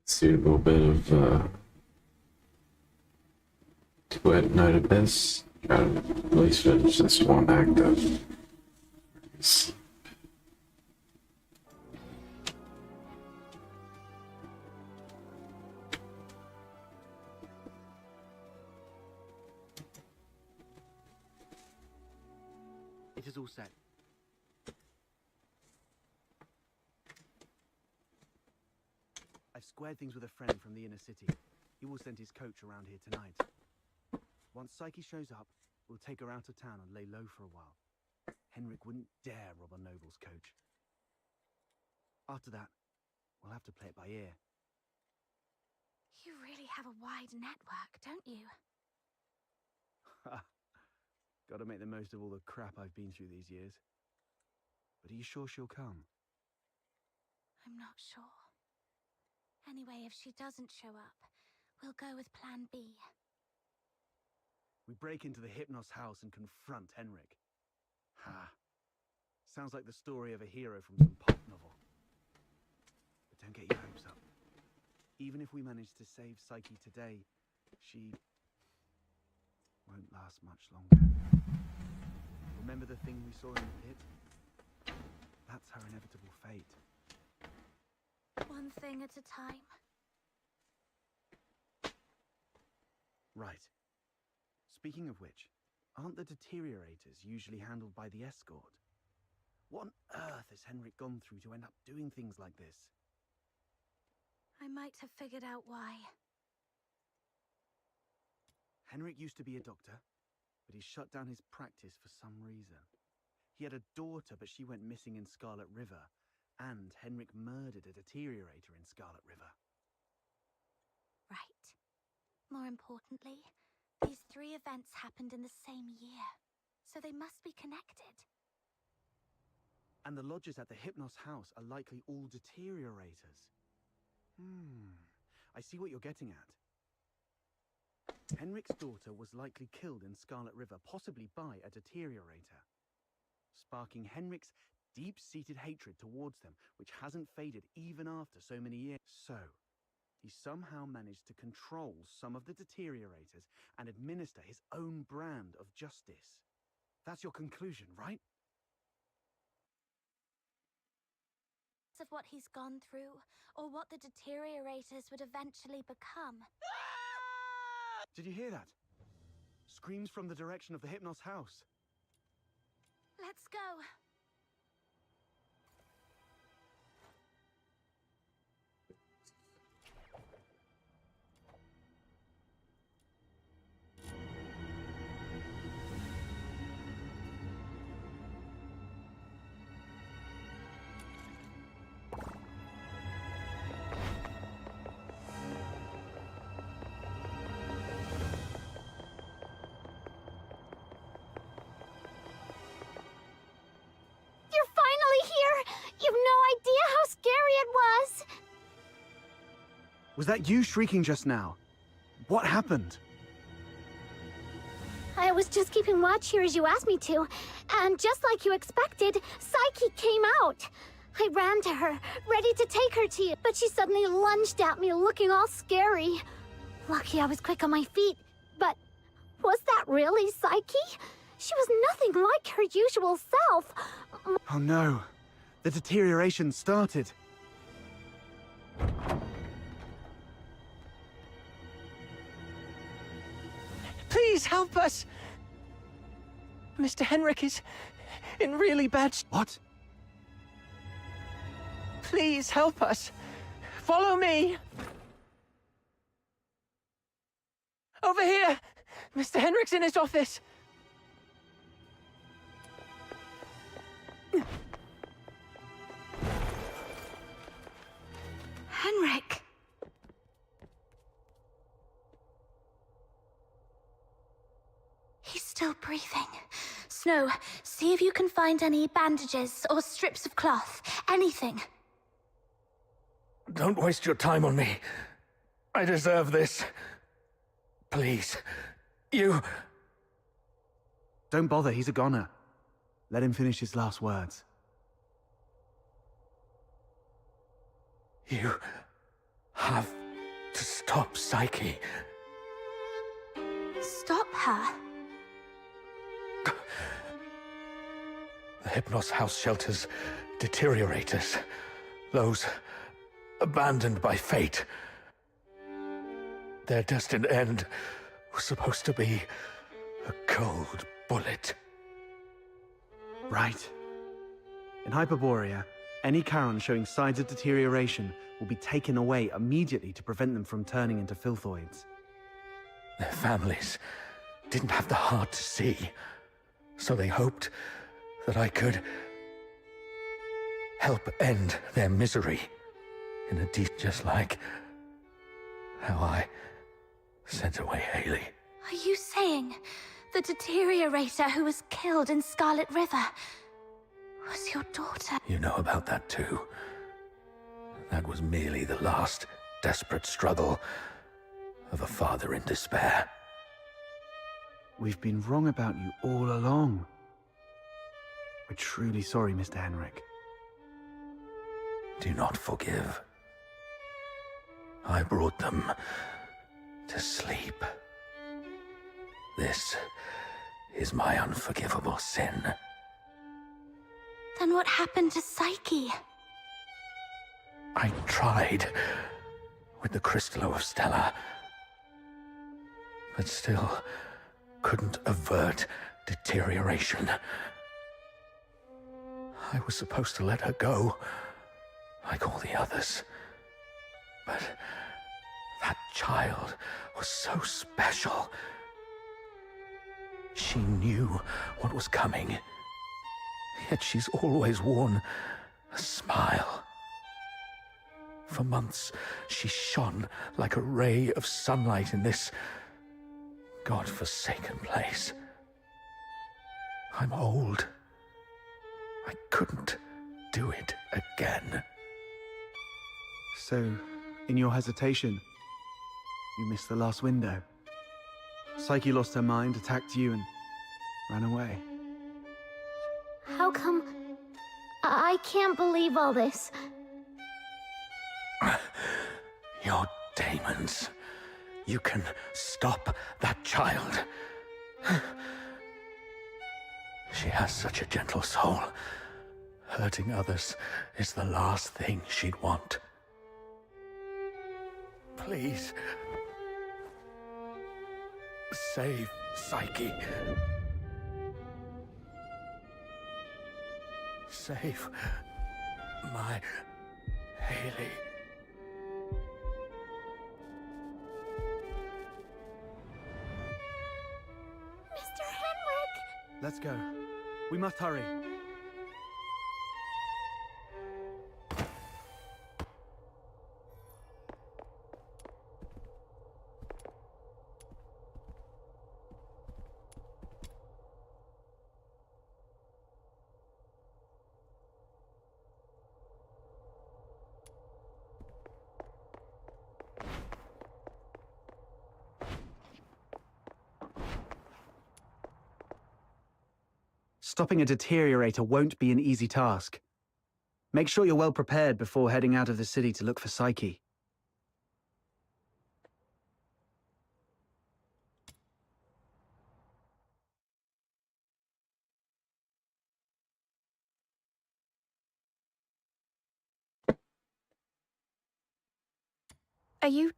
See a little bit of Duet Night Abyss. Gotta at least finish this one act of sleep. It is all set. I've squared things with a friend from the inner city. He will send his coach around here tonight. Once Psyche shows up, we'll take her out of town and lay low for a while. Henrik wouldn't dare rob a noble's coach. After that, we'll have to play it by ear. You really have a wide network, don't you? Gotta make the most of all the crap I've been through these years. But are you sure she'll come? I'm not sure. Anyway, if she doesn't show up, we'll go with plan B. We break into the Hypnos house and confront Henrik. Ha. Sounds like the story of a hero from some pop novel. But don't get your hopes up. Even if we manage to save Psyche today, she won't last much longer. Remember the thing we saw in the pit? That's her inevitable fate. One thing at a time. Right. Speaking of which, aren't the deteriorators usually handled by the escort? What on earth has Henrik gone through to end up doing things like this? I might have figured out why. Henrik used to be a doctor, but he shut down his practice for some reason. He had a daughter, but she went missing in Scarlet River, and Henrik murdered a deteriorator in Scarlet River. Right. More importantly, these three events happened in the same year, so they must be connected. And the lodgers at the Hypnos house are likely all deteriorators. I see what you're getting at. Henrik's daughter was likely killed in Scarlet River, possibly by a deteriorator, sparking Henrik's deep-seated hatred towards them, which hasn't faded even after so many years. So, he somehow managed to control some of the deteriorators and administer his own brand of justice. That's your conclusion, right? Of what he's gone through, or what the deteriorators would eventually become. Did you hear that? Screams from the direction of the Hypnos house. Let's go. Was that you shrieking just now? What happened? I was just keeping watch here as you asked me to, and just like you expected, Psyche came out. I ran to her, ready to take her to you, but she suddenly lunged at me, looking all scary. Lucky I was quick on my feet, but was that really Psyche? She was nothing like her usual self. Oh no, the deterioration started. Please help us! Mr. Henrik is in really bad... What? Please help us. Follow me. Over here! Mr. Henrik's in his office. Henrik! He's still breathing. Snow, see if you can find any bandages or strips of cloth. Anything. Don't waste your time on me. I deserve this. Please. You... Don't bother, he's a goner. Let him finish his last words. You have to stop Psyche. Stop her? The Hypnos house shelters deteriorators. Those abandoned by fate. Their destined end was supposed to be a cold bullet. Right. In Hyperborea, any Charon showing signs of deterioration will be taken away immediately to prevent them from turning into filthoids. Their families didn't have the heart to see, so they hoped that I could help end their misery in a deed just like how I sent away Haley. Are you saying the deteriorator who was killed in Scarlet River was your daughter? You know about that too. That was merely the last desperate struggle of a father in despair. We've been wrong about you all along. We're truly sorry, Mr. Henrik. Do not forgive. I brought them to sleep. This is my unforgivable sin. Then what happened to Psyche? I tried with the Crystallo of Stella, but still couldn't avert deterioration. I was supposed to let her go, like all the others. But that child was so special. She knew what was coming, yet she's always worn a smile. For months, she shone like a ray of sunlight in this God-forsaken place. I'm old. I couldn't do it again. So, in your hesitation, you missed the last window. Psyche lost her mind, attacked you, and ran away. How come... I can't believe all this. Your demons. You can stop that child. She has such a gentle soul. Hurting others is the last thing she'd want. Please. Save Psyche. Save my Haley. Mr. Henrik! Let's go. We must hurry. Stopping a deteriorator won't be an easy task. Make sure you're well prepared before heading out of the city to look for Psyche. Are you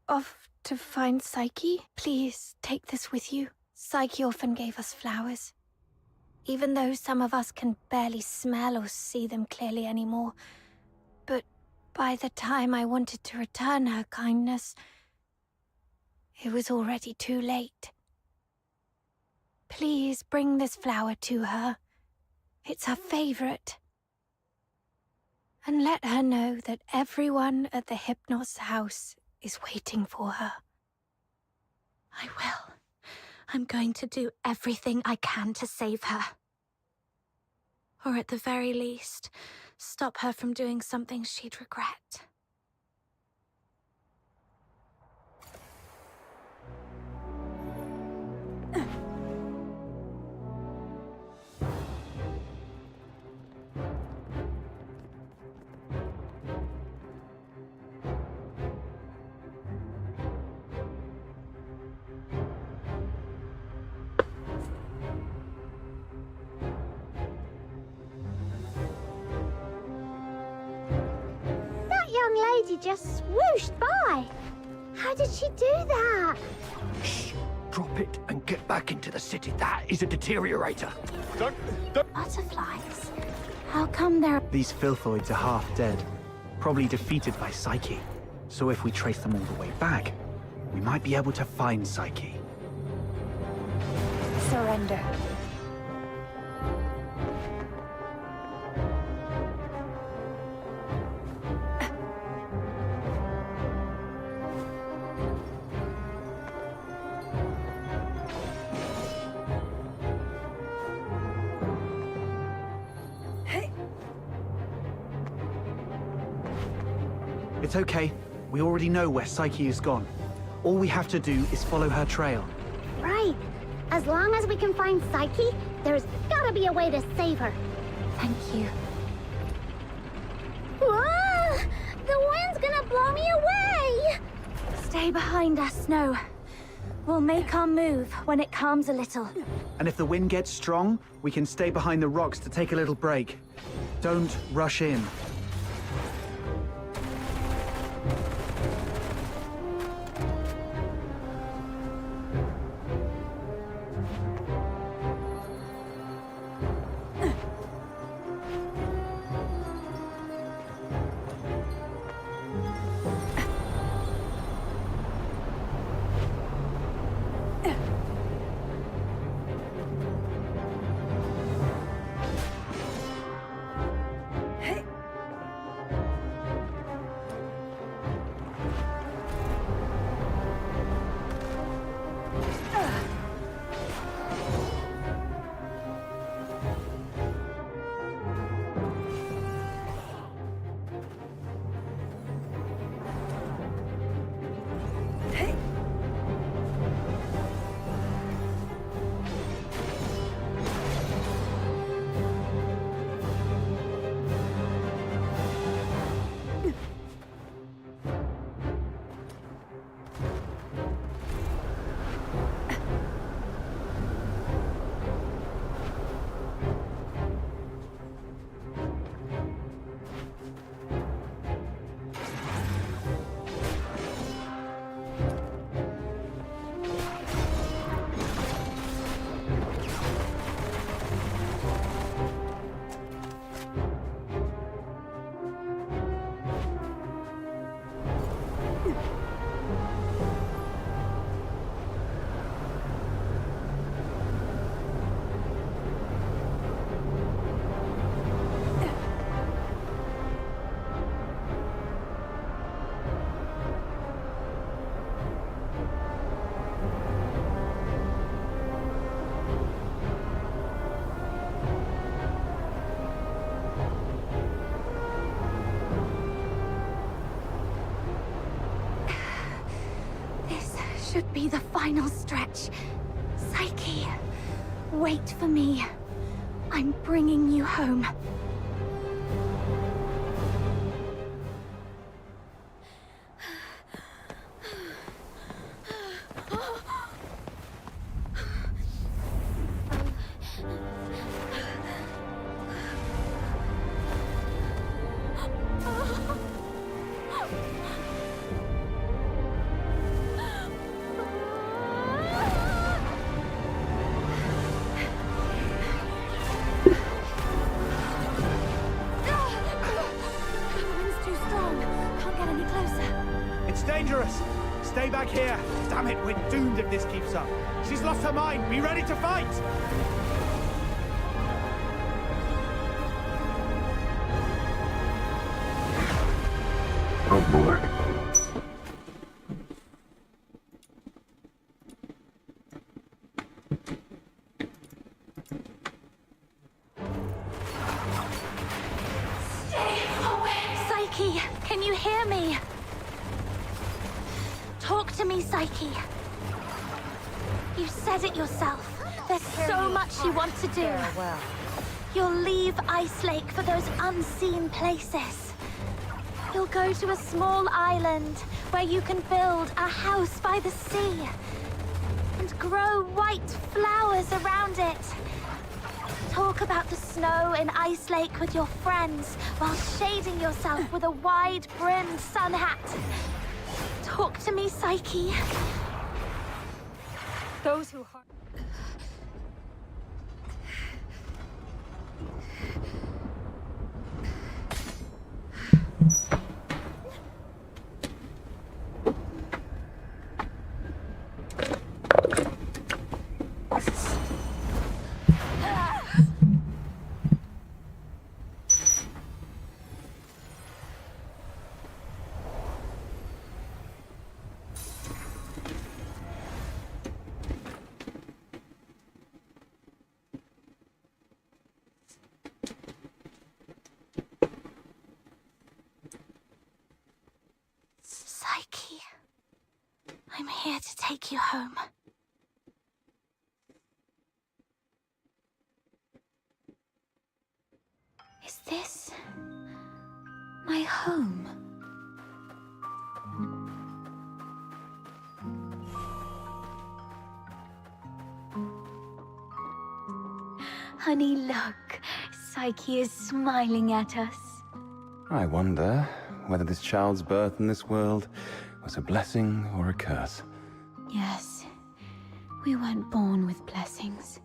off to find Psyche? Please take this with you. Psyche often gave us flowers. Even though some of us can barely smell or see them clearly anymore. But by the time I wanted to return her kindness, it was already too late. Please bring this flower to her. It's her favorite. And let her know that everyone at the Hypnos house is waiting for her. I will. I'm going to do everything I can to save her. Or at the very least, stop her from doing something she'd regret. lady just swooshed by. How did she do that? Shh! Drop it and get back into the city. That is a deteriorator. Butterflies? How come they're... These filthoids are half dead, probably defeated by Psyche. So if we trace them all the way back, we might be able to find Psyche. Surrender. It's okay. We already know where Psyche is gone. All we have to do is follow her trail. Right. As long as we can find Psyche, there's gotta be a way to save her. Thank you. Whoa! The wind's gonna blow me away! Stay behind us, Snow. We'll make our move when it calms a little. And if the wind gets strong, we can stay behind the rocks to take a little break. Don't rush in. Should be the final stretch. Psyche, wait for me. I'm bringing you home. Stay back here! Damn it, we're doomed if this keeps up. She's lost her mind! Be ready to fight! Oh boy. Stay away! Psyche, can you hear me? Talk to me, Psyche. You said it yourself. There's so much you want to do. You'll leave Ice Lake for those unseen places. You'll go to a small island where you can build a house by the sea and grow white flowers around it. Talk talk about the snow and ice lake with your friends while shading yourself with a wide-brimmed sun hat. Talk to me, Psyche. Those who Psyche, I'm here to take you home. Is this my home? Honey, look. Psyche is smiling at us. I wonder whether this child's birth in this world was a blessing or a curse. Yes, we weren't born with blessings.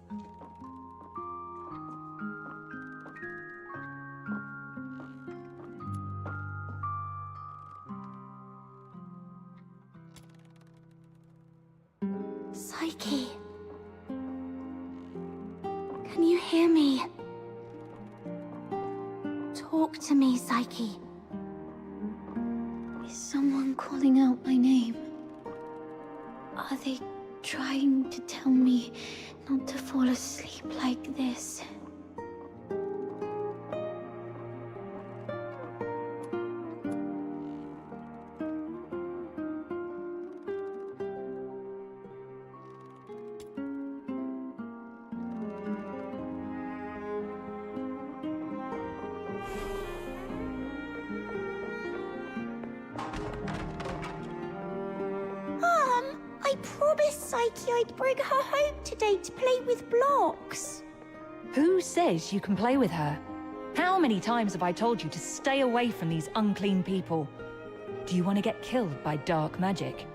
Psyche. Can you hear me? Talk to me, Psyche. Is someone calling out my name? Are they trying to tell me not to fall asleep like this? I promised Psyche I'd bring her home today to play with blocks. Who says you can play with her? How many times have I told you to stay away from these unclean people? Do you want to get killed by dark magic?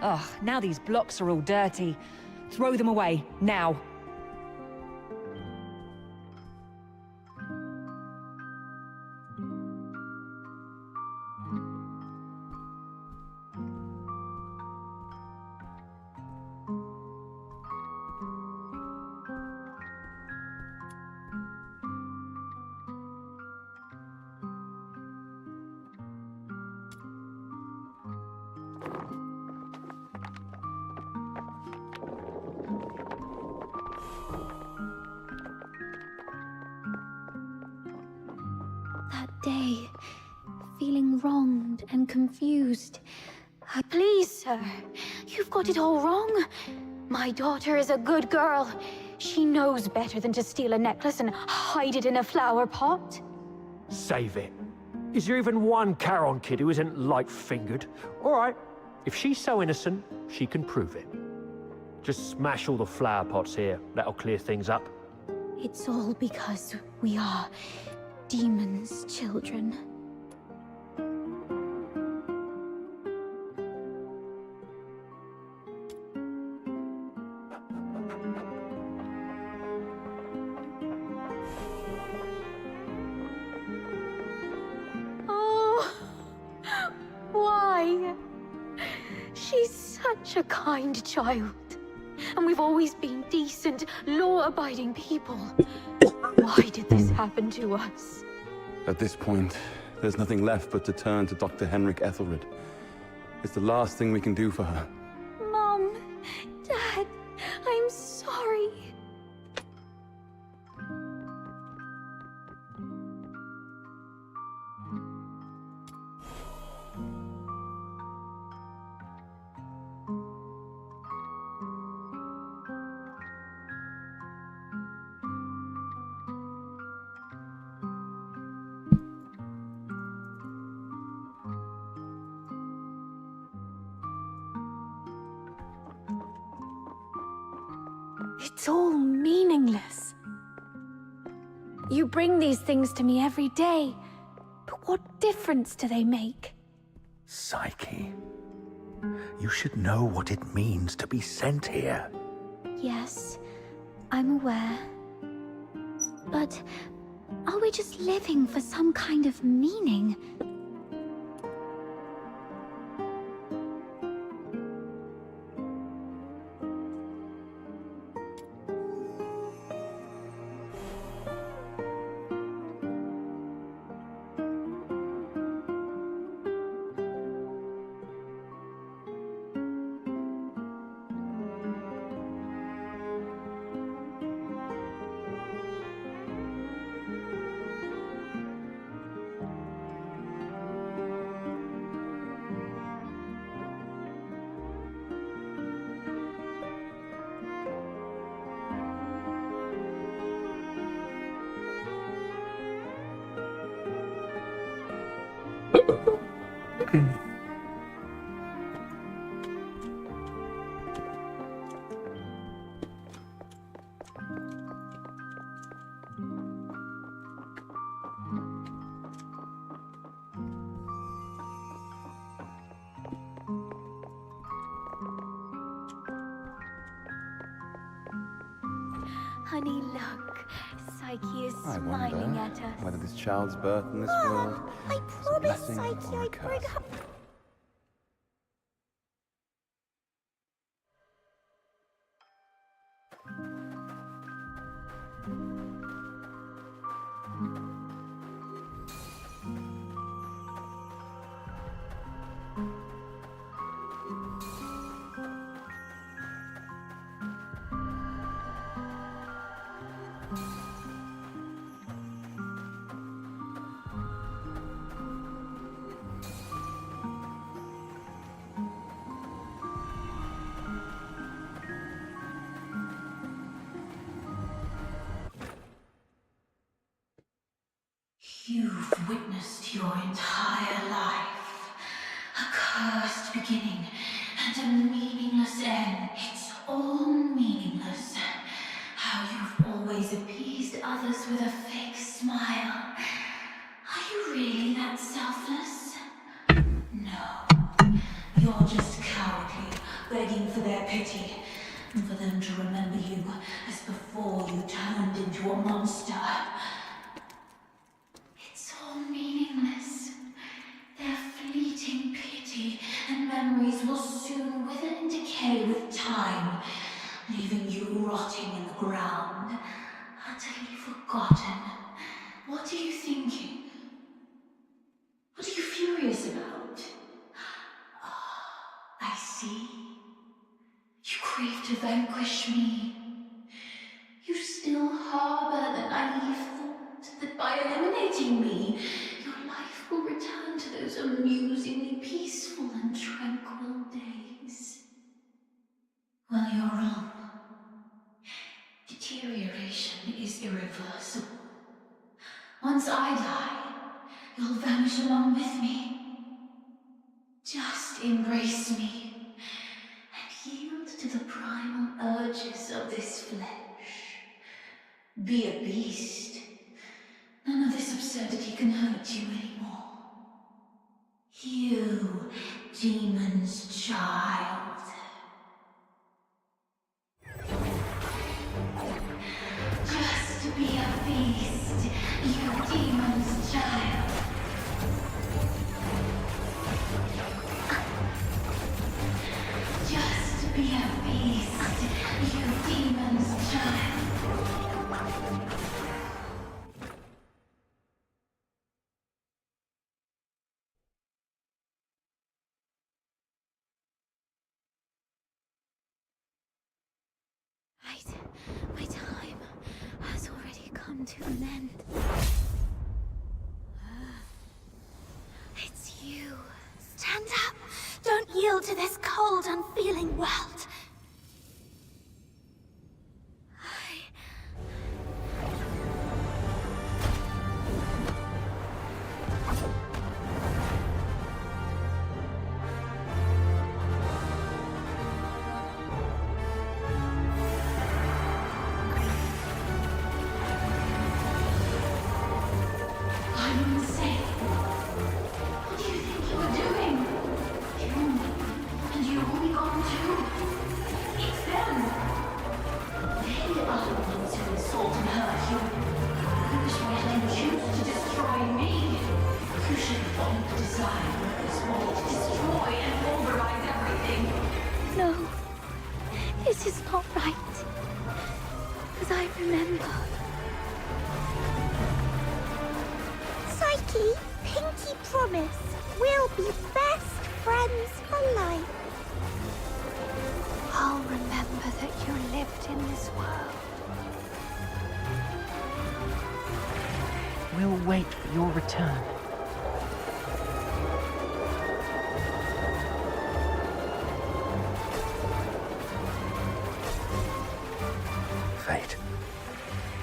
Ugh, now these blocks are all dirty. Throw them away, now. That day, feeling wronged and confused. Please, sir, you've got it all wrong. My daughter is a good girl. She knows better than to steal a necklace and hide it in a flower pot. Save it. Is there even one Charon kid who isn't light-fingered? All right, if she's so innocent, she can prove it. Just smash all the flower pots here. That'll clear things up. It's all because we are demons' children. Oh, why? She's such a kind child. And we've always been decent, law-abiding people. Why did this happen to us? At this point, there's nothing left but to turn to Dr. Henrik Ethelred. It's the last thing we can do for her. Mom, Dad, I'm sorry. It's all meaningless. You bring these things to me every day, but what difference do they make? Psyche, you should know what it means to be sent here. Yes, I'm aware. But are we just living for some kind of meaning? Honey, look. Psyche is I smiling wonder at us. whether this child's birth in this world I is a promise, blessing Psyche, or a I'd bring curse. her. You've witnessed your entire life. A cursed beginning and a meaningless end. It's all meaningless. How you've always appeased others with a fake smile. Are you really that selfless? No. You're just cowardly, begging for their pity. And for them to remember you as before you turned into a monster. It's all meaningless. Their fleeting pity and memories will soon wither and decay with time, leaving you rotting in the ground, utterly forgotten. What are you thinking? What are you furious about? Ah, I see. You crave to vanquish me. You still harbor the naive thought that by eliminating me, your life will return to those amusingly peaceful and tranquil days. Well, you're wrong. Deterioration is irreversible. Once I die, you'll vanish along with me. Just embrace me and yield to the primal urges of this flesh. Be a beast. None of this absurdity can hurt you anymore. You, demon's child. Just be a beast, you demon's child. Just be a beast, you demon's child. My time has already come to an end. It's you. Stand up. Don't yield to this cold, unfeeling world. As I remember. Psyche, pinky promise. We'll be best friends for life. I'll remember that you lived in this world. We'll wait for your return. Fate,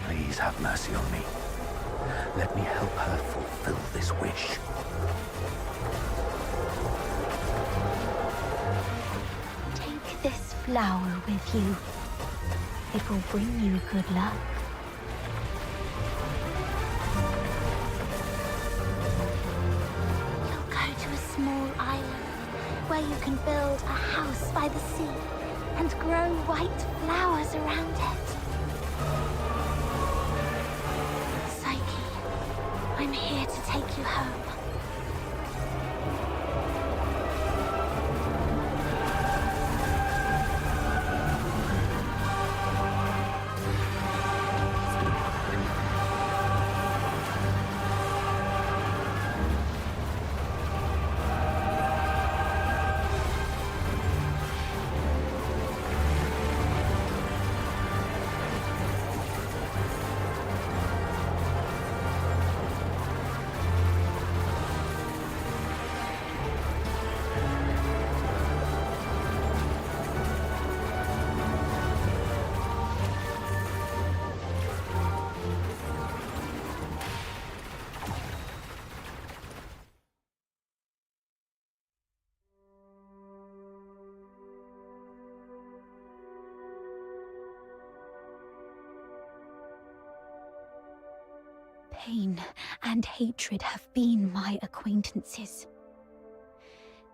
please have mercy on me. Let me help her fulfill this wish. Take this flower with you. It will bring you good luck. You'll go to a small island where you can build a house by the sea and grow white flowers around it. Psyche, I'm here to take you home. Pain and hatred have been my acquaintances.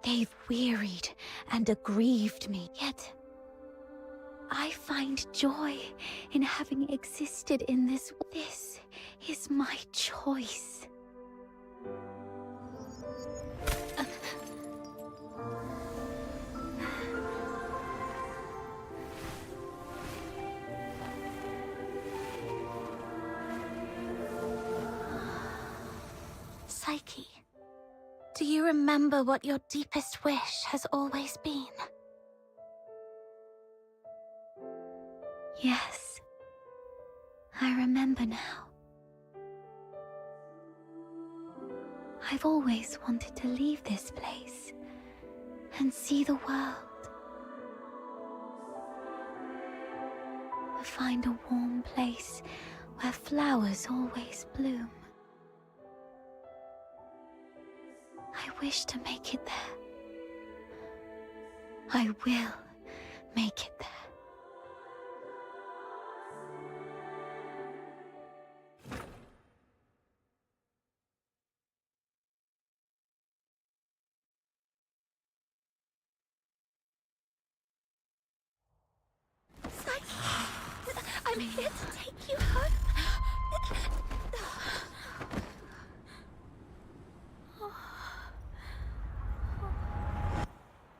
They've wearied and aggrieved me, yet I find joy in having existed in this. This is my choice. Psyche, do you remember what your deepest wish has always been? Yes, I remember now. I've always wanted to leave this place and see the world. To find a warm place where flowers always bloom. I wish to make it there. I will make it there. I'm here to take you home.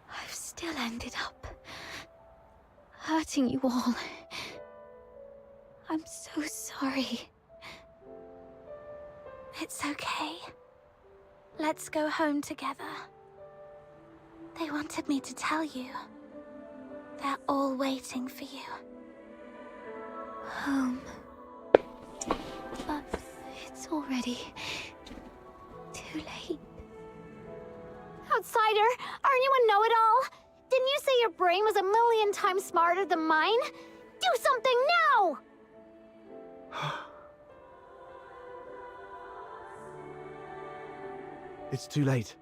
I've still ended up hurting you all. I'm so sorry. It's okay. Let's go home together. They wanted me to tell you. They're all waiting for you. Home. But it's already too late. Outsider, aren't you a know-it-all? Didn't you say your brain was a million times smarter than mine? Do something now! It's too late.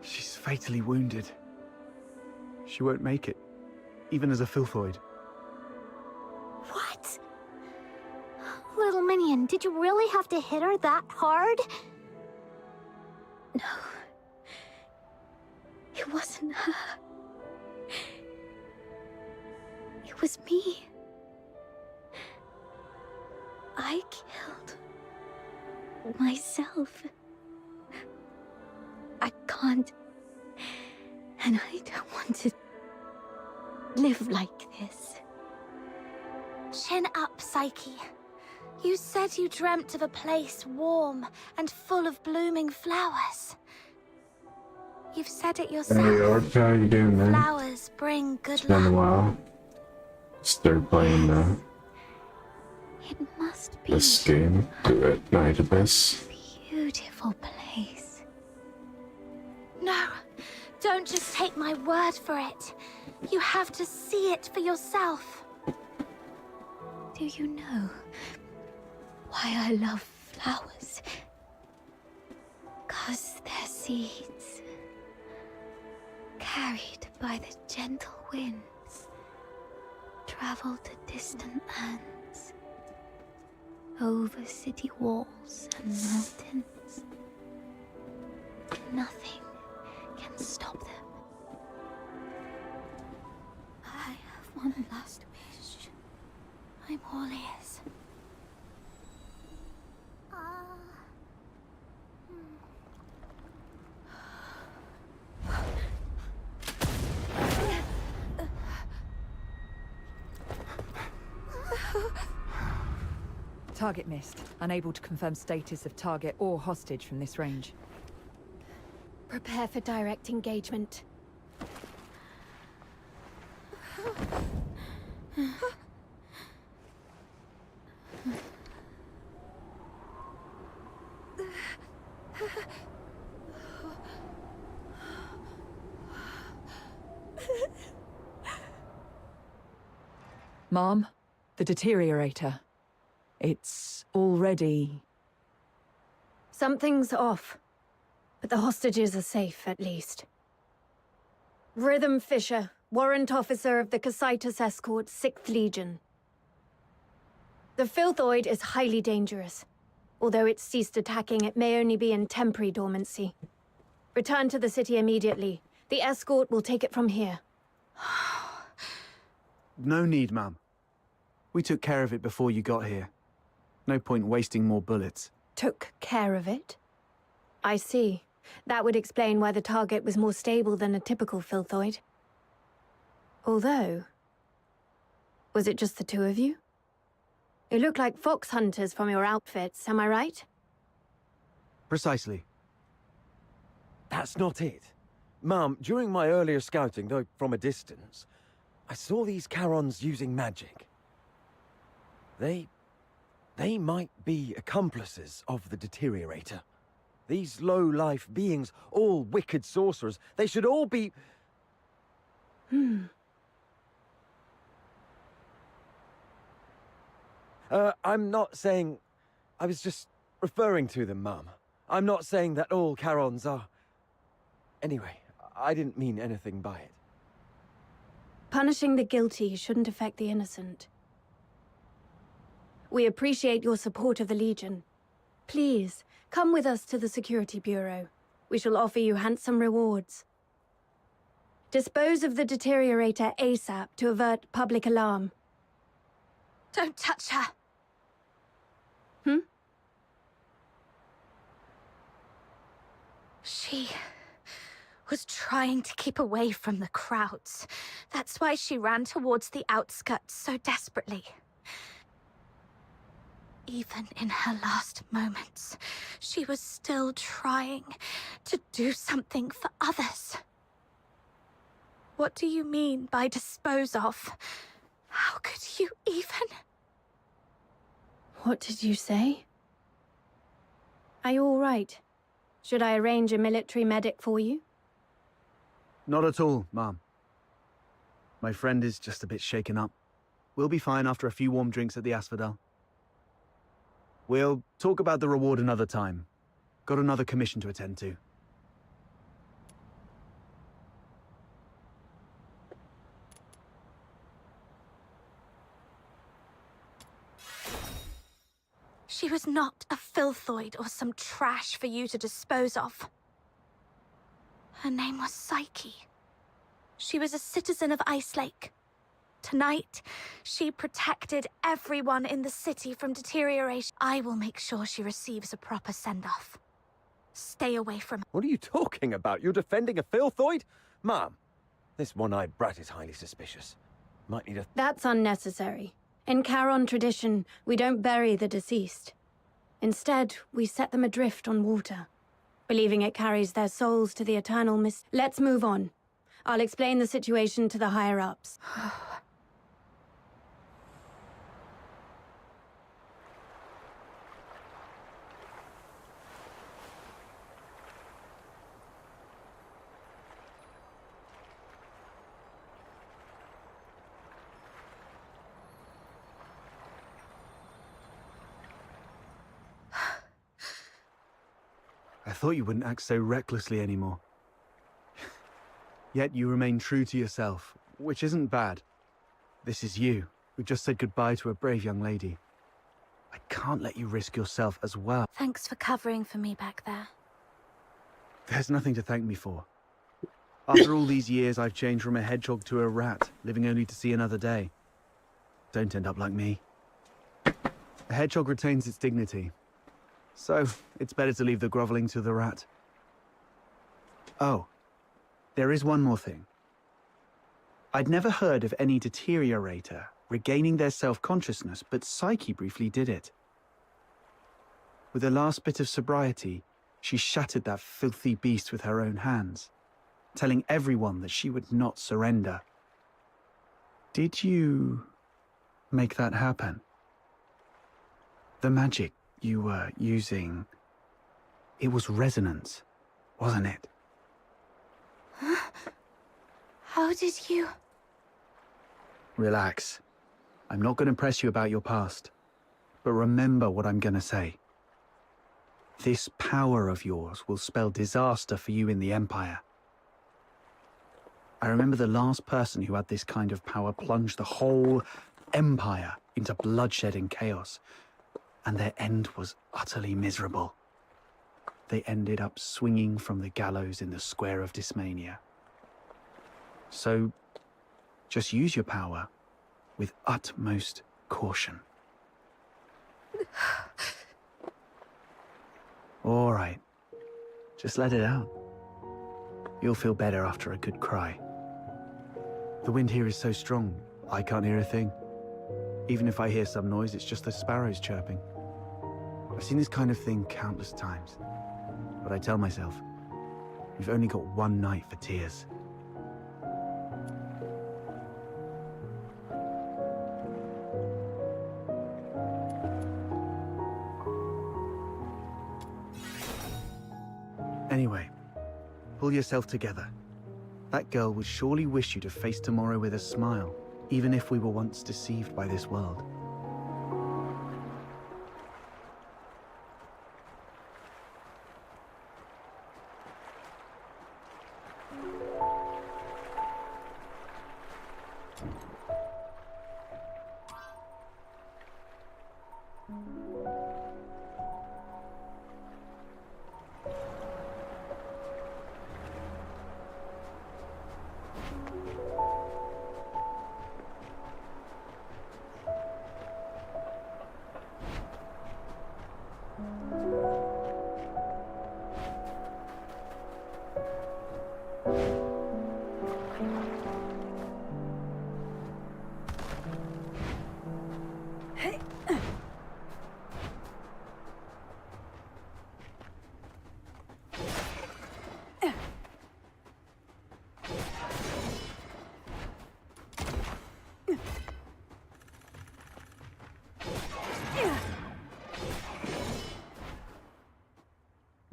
She's fatally wounded. She won't make it, even as a Filthoid. What? Little minion, did you really have to hit her that hard? No. It wasn't her. It was me. I killed myself. I can't, and I don't want to live like this. Chin up, Psyche. You said you dreamt of a place warm and full of blooming flowers. You've said it yourself. Hey, York, how you doing, man? Flowers bring good It's been a luck. while. Start playing It must be this game, Duet Night Abyss. a beautiful place. No, don't just take my word for it. You have to see it for yourself. Do you know why I love flowers? 'Cause they're seeds, carried by the gentle winds, travel to distant lands, over city walls and mountains. Nothing can stop them. I have one last wish. I'm all ears. Target missed. Unable to confirm status of target or hostage from this range. Prepare for direct engagement. Mom, the deteriorator. It's already... Something's off, but the hostages are safe, at least. Rhythm Fisher, warrant officer of the Casitas Escort, 6th Legion. The Filthoid is highly dangerous. Although it's ceased attacking, it may only be in temporary dormancy. Return to the city immediately. The escort will take it from here. No need, ma'am. We took care of it before you got here. No point wasting more bullets. Took care of it? I see. That would explain why the target was more stable than a typical Filthoid. Although... was it just the two of you? You look like fox hunters from your outfits, am I right? Precisely. That's not it. Ma'am, during my earlier scouting, though from a distance, I saw these Charons using magic. They might be accomplices of the deteriorator. These low-life beings, all wicked sorcerers, they should all be... I'm not saying... I was just referring to them, Mum. I'm not saying that all Charons are... Anyway, I didn't mean anything by it. Punishing the guilty shouldn't affect the innocent. We appreciate your support of the Legion. Please, come with us to the Security Bureau. We shall offer you handsome rewards. Dispose of the deteriorator ASAP to avert public alarm. Don't touch her. She was trying to keep away from the crowds. That's why she ran towards the outskirts so desperately. Even in her last moments, she was still trying to do something for others. What do you mean by dispose of? How could you even? What did you say? Are you all right? Should I arrange a military medic for you? Not at all, Mom. My friend is just a bit shaken up. We'll be fine after a few warm drinks at the Asphodel. We'll talk about the reward another time. Got another commission to attend to. She was not a Filthoid or some trash for you to dispose of. Her name was Psyche. She was a citizen of Icalake. Tonight, she protected everyone in the city from deterioration. I will make sure she receives a proper send-off. Stay away from her. What are you talking about? You're defending a Filthoid? Ma'am, this one-eyed brat is highly suspicious. Might need a... That's unnecessary. In Charon tradition, we don't bury the deceased. Instead, we set them adrift on water, believing it carries their souls to the eternal mist. Let's move on. I'll explain the situation to the higher-ups. I thought you wouldn't act so recklessly anymore. Yet you remain true to yourself, which isn't bad. This is you, who just said goodbye to a brave young lady. I can't let you risk yourself as well. Thanks for covering for me back there. There's nothing to thank me for. After all these years, I've changed from a hedgehog to a rat, living only to see another day. Don't end up like me. A hedgehog retains its dignity. So, it's better to leave the groveling to the rat. Oh, there is one more thing. I'd never heard of any deteriorator regaining their self-consciousness, but Psyche briefly did it. With the last bit of sobriety, she shattered that filthy beast with her own hands, telling everyone that she would not surrender. Did you make that happen? The magic you were using, it was resonance, wasn't it? How did you... Relax. I'm not going to press you about your past, but remember what I'm going to say. This power of yours will spell disaster for you in the Empire. I remember the last person who had this kind of power plunged the whole Empire into bloodshed and chaos, and their end was utterly miserable. They ended up swinging from the gallows in the Square of Dysmania. So, just use your power with utmost caution. All right, just let it out. You'll feel better after a good cry. The wind here is so strong, I can't hear a thing. Even if I hear some noise, it's just the sparrows chirping. I've seen this kind of thing countless times, but I tell myself, we've only got one night for tears. Anyway, pull yourself together. That girl would surely wish you to face tomorrow with a smile, even if we were once deceived by this world.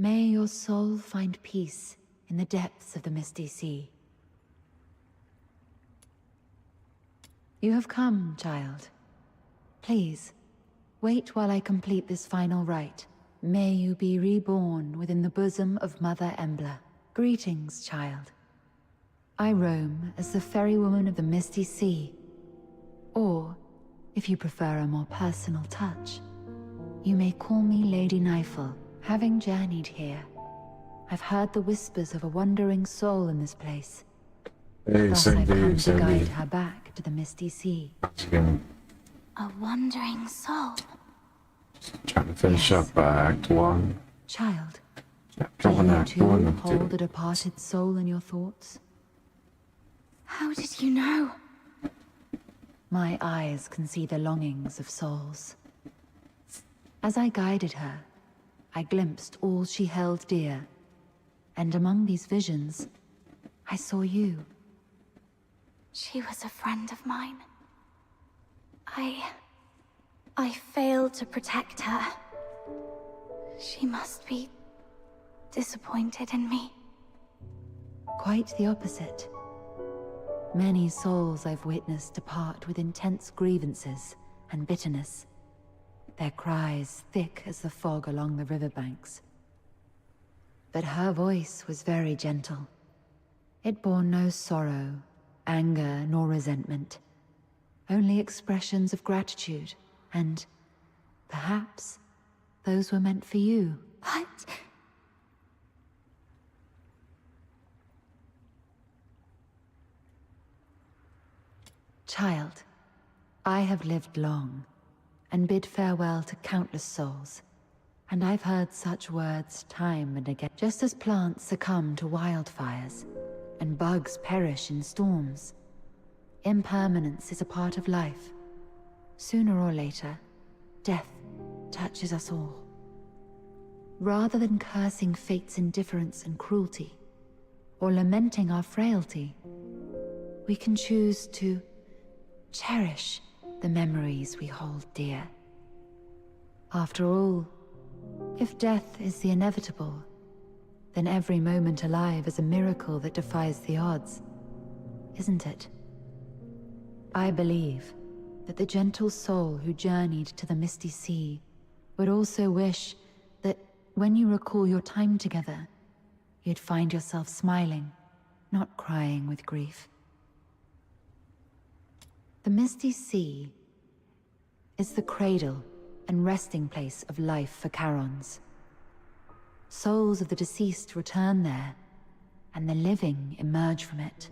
May your soul find peace in the depths of the misty sea. You have come, child. Please, wait while I complete this final rite. May you be reborn within the bosom of Mother Embla. Greetings, child. I roam as the ferrywoman of the misty sea. Or, if you prefer a more personal touch, you may call me Lady Nightfall. Having journeyed here, I've heard the whispers of a wandering soul in this place. Thus I've come to guide her back to the misty sea. A wandering soul. Trying to finish up Act 1. Child, Chapter do 1, you Act too 1 of hold a departed soul in your thoughts? How did you know? My eyes can see the longings of souls. As I guided her, I glimpsed all she held dear, and among these visions, I saw you. She was a friend of mine. I failed to protect her. She must be disappointed in me. Quite the opposite. Many souls I've witnessed depart with intense grievances and bitterness, their cries thick as the fog along the riverbanks. But her voice was very gentle. It bore no sorrow, anger, nor resentment. Only expressions of gratitude, and perhaps those were meant for you. What? Child, I have lived long, and bid farewell to countless souls, and I've heard such words time and again. Just as plants succumb to wildfires, and bugs perish in storms, impermanence is a part of life. Sooner or later, death touches us all. Rather than cursing fate's indifference and cruelty, or lamenting our frailty, we can choose to cherish the memories we hold dear. After all, if death is the inevitable, then every moment alive is a miracle that defies the odds, isn't it? I believe that the gentle soul who journeyed to the Misty Sea would also wish that when you recall your time together, you'd find yourself smiling, not crying with grief. The Misty Sea is the cradle and resting place of life for Charons. Souls of the deceased return there, and the living emerge from it.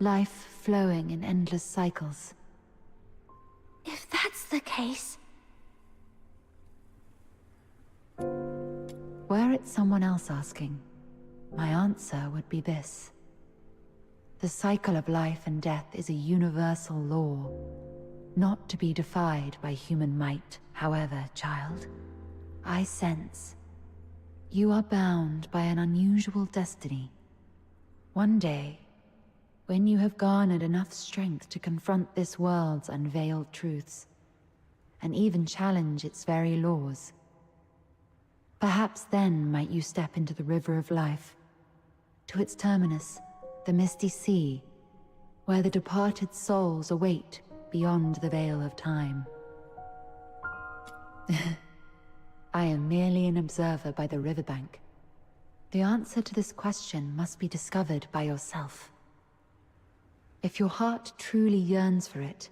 Life flowing in endless cycles. If that's the case... Were it someone else asking, my answer would be this. The cycle of life and death is a universal law, not to be defied by human might. However, child, I sense you are bound by an unusual destiny. One day, when you have garnered enough strength to confront this world's unveiled truths, and even challenge its very laws, perhaps then might you step into the river of life, to its terminus, the Misty Sea, where the departed souls await beyond the veil of time. I am merely an observer by the riverbank. The answer to this question must be discovered by yourself. If your heart truly yearns for it,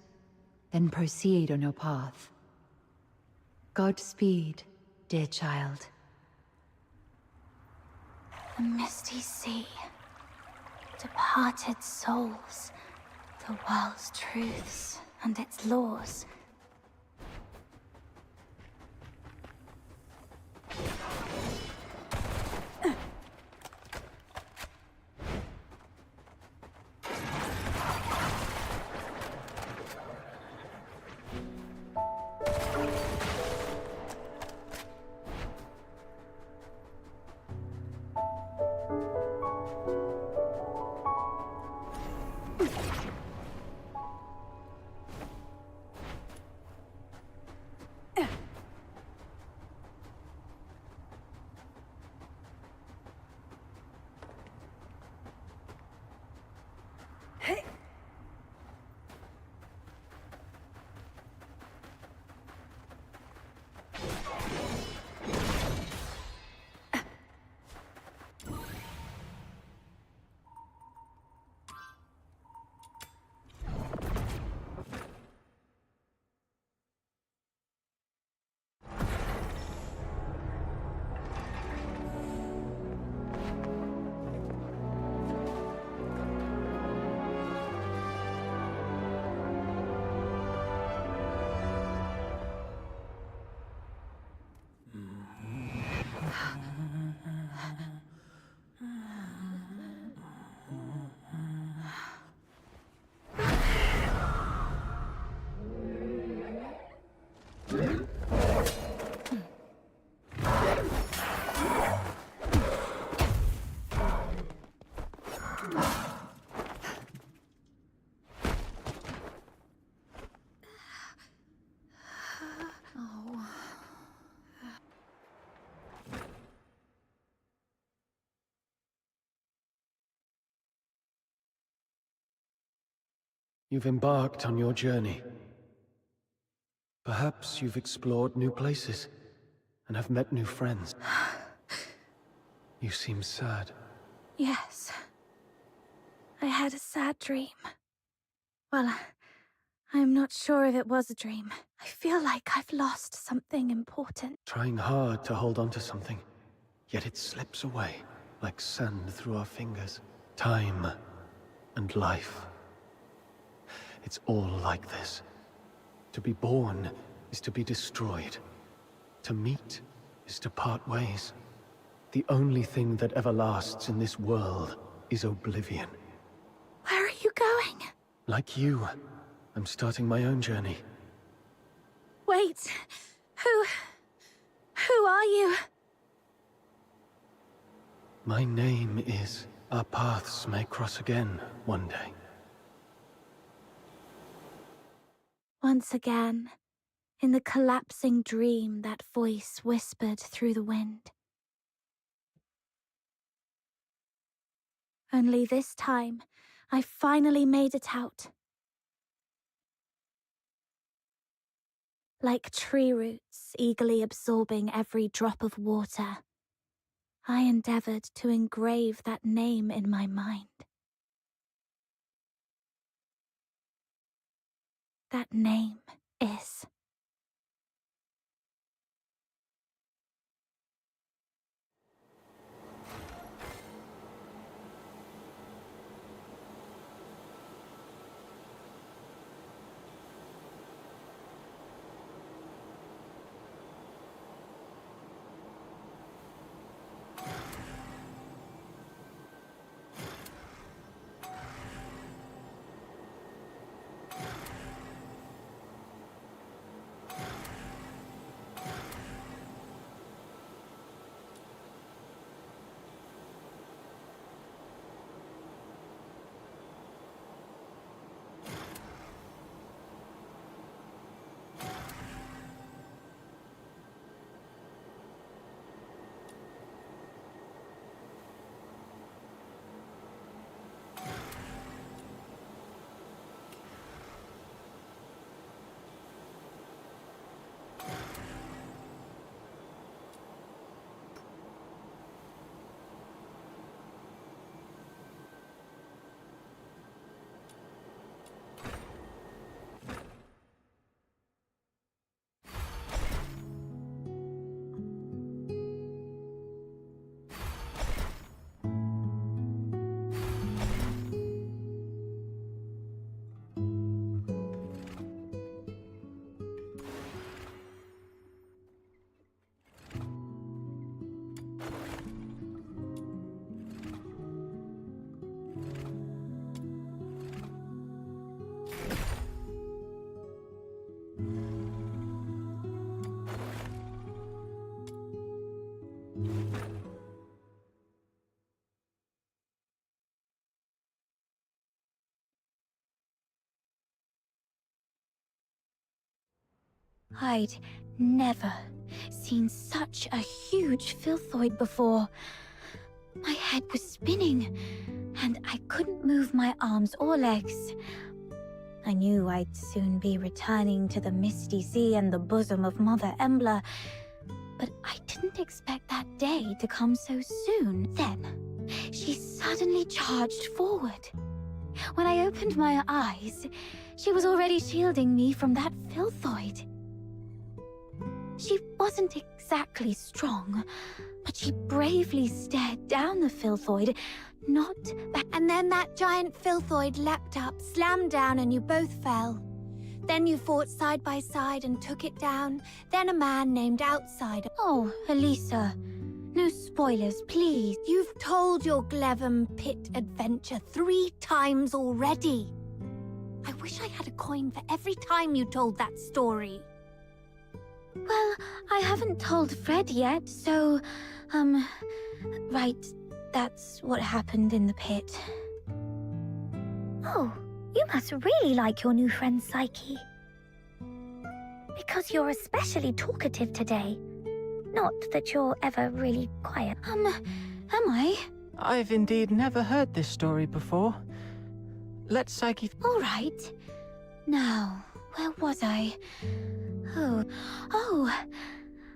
then proceed on your path. Godspeed, dear child. The Misty Sea. Departed souls. The world's truths and its laws. You've embarked on your journey. Perhaps you've explored new places and have met new friends. You seem sad. Yes. I had a sad dream. Well, I'm not sure if it was a dream. I feel like I've lost something important. Trying hard to hold on to something, yet it slips away like sand through our fingers. Time and life. It's all like this. To be born is to be destroyed. To meet is to part ways. The only thing that ever lasts in this world is oblivion. Where are you going? Like you, I'm starting my own journey. Wait. Who are you? My name is... Our paths may cross again one day. Once again, in the collapsing dream, that voice whispered through the wind. Only this time, I finally made it out. Like tree roots eagerly absorbing every drop of water, I endeavored to engrave that name in my mind. That name is... I'd never seen such a huge filthoid before. My head was spinning, and I couldn't move my arms or legs. I knew I'd soon be returning to the Misty Sea and the bosom of Mother Embla, but I didn't expect that day to come so soon. Then, she suddenly charged forward. When I opened my eyes, she was already shielding me from that filthoid. She wasn't exactly strong, but she bravely stared down the filthoid, not back. And then that giant filthoid leapt up, slammed down, and you both fell. Then you fought side by side and took it down. Then a man named Outsider. Oh, Elisa, no spoilers, please. You've told your Glevum Pit adventure 3 times already. I wish I had a coin for every time you told that story. I haven't told Fred yet, so, right, that's what happened in the pit. Oh, you must really like your new friend Psyche. Because you're especially talkative today. Not that you're ever really quiet. Am I? I've indeed never heard this story before. Let Psyche... All right. Now, where was I? Oh,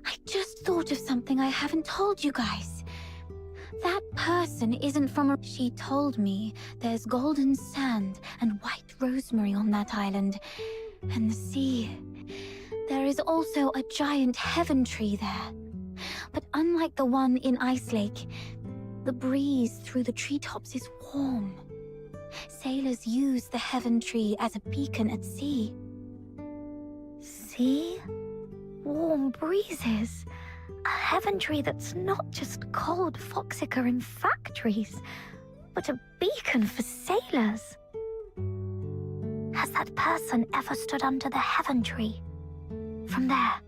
I just thought of something I haven't told you guys. That person isn't from a... She told me there's golden sand and white rosemary on that island. And the sea. There is also a giant heaven tree there. But unlike the one in Ice Lake, the breeze through the treetops is warm. Sailors use the heaven tree as a beacon at sea. See? Warm breezes. A heaven tree that's not just cold foxica in factories, but a beacon for sailors. Has that person ever stood under the heaven tree? From there,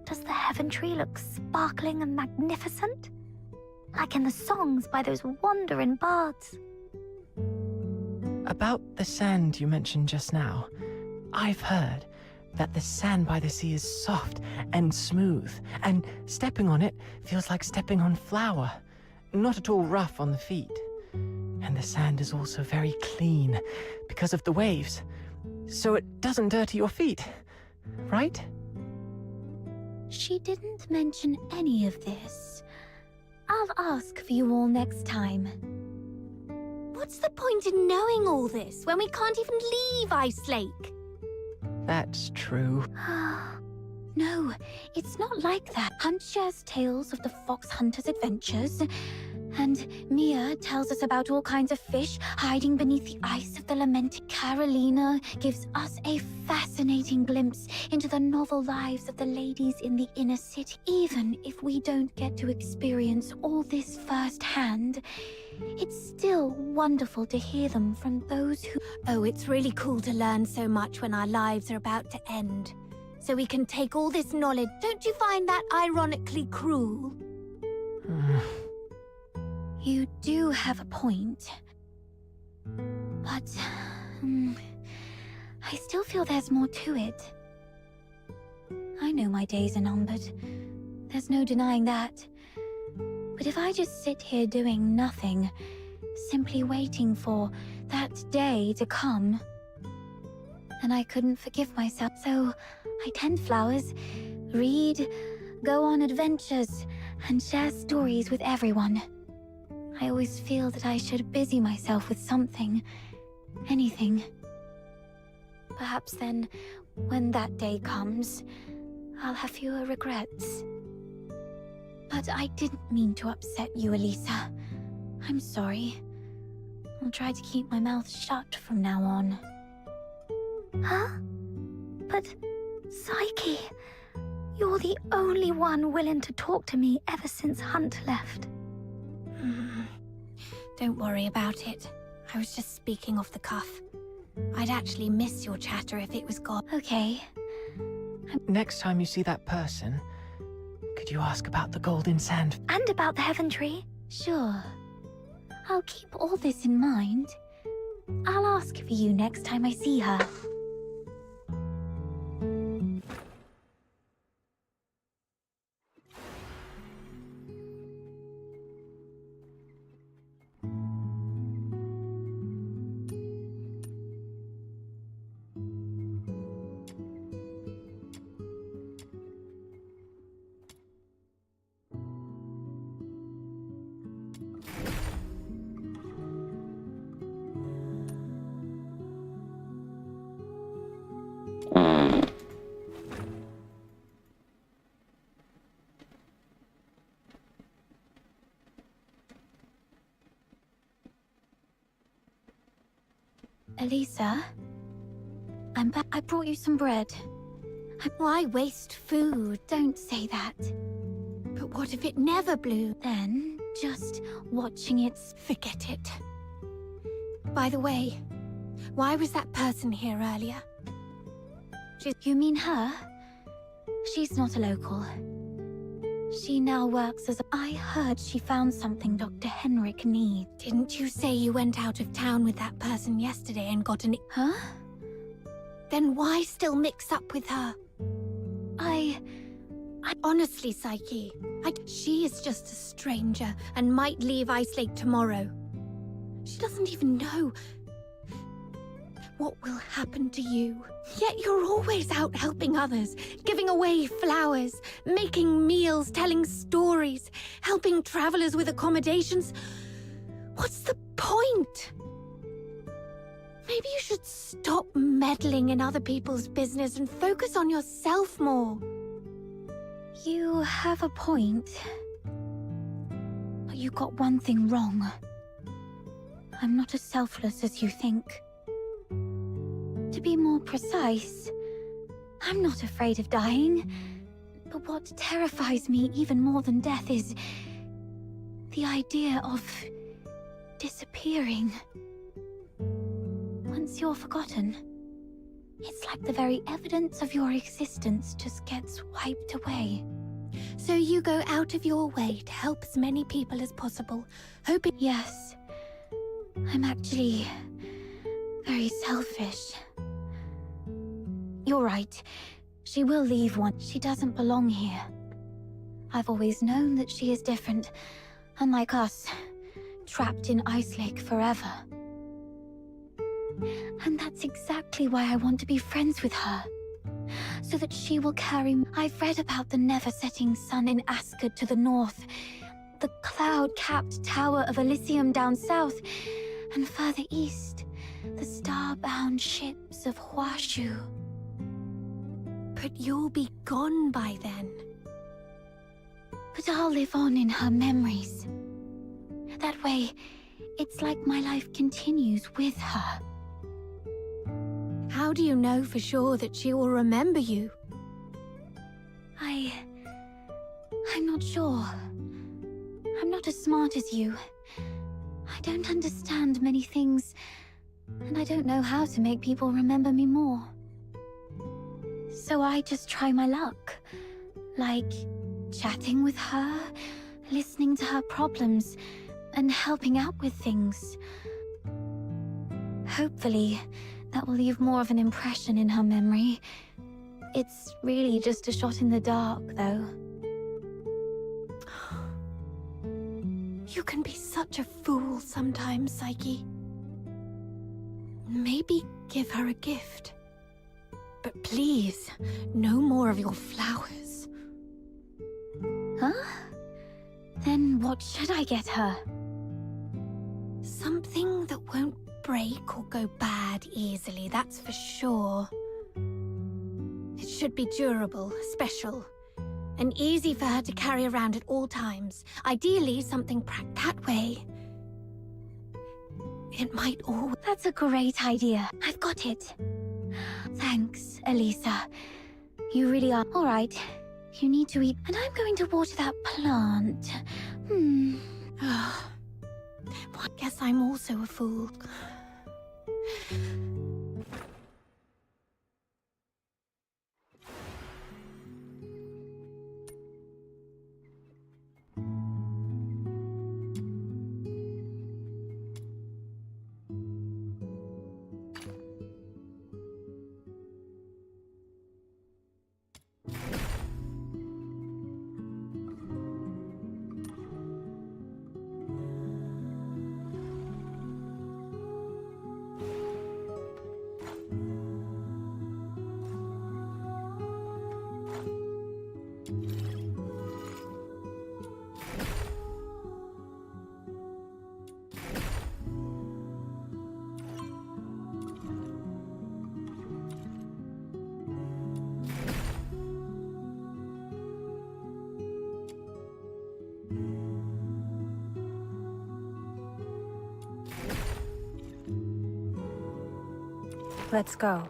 does the heaven tree look sparkling and magnificent? Like in the songs by those wandering bards? About the sand you mentioned just now, I've heard that the sand by the sea is soft and smooth, and stepping on it feels like stepping on flour, not at all rough on the feet. And the sand is also very clean because of the waves, so it doesn't dirty your feet, right? She didn't mention any of this. I'll ask for you all next time. What's the point in knowing all this when we can't even leave Ice Lake? That's true. No, it's not like that. Hunt shares tales of the fox hunter's adventures, and Mia tells us about all kinds of fish hiding beneath the ice of the lamented. Carolina gives us a fascinating glimpse into the novel lives of the ladies in the inner city. Even if we don't get to experience all this firsthand, it's still wonderful to hear them from those who... Oh, it's really cool to learn so much when our lives are about to end. So we can take all this knowledge. Don't you find that ironically cruel? You do have a point. But... I still feel there's more to it. I know my days are numbered. There's no denying that. But if I just sit here doing nothing, simply waiting for that day to come, then I couldn't forgive myself. So I tend flowers, read, go on adventures, and share stories with everyone. I always feel that I should busy myself with something, anything. Perhaps then, when that day comes, I'll have fewer regrets. But I didn't mean to upset you, Elisa. I'm sorry. I'll try to keep my mouth shut from now on. Huh? But, Psyche, you're the only one willing to talk to me ever since Hunt left. Don't worry about it. I was just speaking off the cuff. I'd actually miss your chatter if it was gone. Okay. Next time you see that person, could you ask about the golden sand? And about the heaven tree? Sure. I'll keep all this in mind. I'll ask for you next time I see her. Elisa, I'm back. I brought you some bread. Why waste food? Don't say that. But what if it never blew? Then, just watching it, forget it. By the way, why was that person here earlier? You mean her? She's not a local. She now works as I heard she found something Dr. Henrik needs. Didn't you say you went out of town with that person yesterday and got an... Huh? Then why still mix up with her? I honestly, Psyche, she is just a stranger and might leave Ice Lake tomorrow. She doesn't even know what will happen to you. Yet you're always out helping others, giving away flowers, making meals, telling stories, helping travelers with accommodations. What's the point? Maybe you should stop meddling in other people's business and focus on yourself more. You have a point. But you got one thing wrong. I'm not as selfless as you think. To be more precise, I'm not afraid of dying. But what terrifies me even more than death is the idea of disappearing. Once you're forgotten, it's like the very evidence of your existence just gets wiped away. So you go out of your way to help as many people as possible, hoping... Yes. I'm actually very selfish. You're right. She will leave once. She doesn't belong here. I've always known that she is different, unlike us, trapped in Ice Lake forever. And that's exactly why I want to be friends with her. So that she will carry... I've read about the never-setting sun in Asgard to the north, the cloud-capped tower of Elysium down south, and further east, the star-bound ships of Huashu. But you'll be gone by then. But I'll live on in her memories. That way, it's like my life continues with her. How do you know for sure that she will remember you? I'm not sure. I'm not as smart as you. I don't understand many things, and I don't know how to make people remember me more. So I just try my luck. Like, chatting with her, listening to her problems, and helping out with things. Hopefully, that will leave more of an impression in her memory. It's really just a shot in the dark, though. You can be such a fool sometimes, Psyche. Maybe give her a gift. But please, no more of your flowers. Huh? Then what should I get her? Something that won't break or go bad easily, that's for sure. It should be durable, special, and easy for her to carry around at all times. Ideally, something packed that way. It might all... That's a great idea. I've got it. Thanks, Elisa. You really are... All right. You need to eat... And I'm going to water that plant. Well, I guess I'm also a fool. Let's go.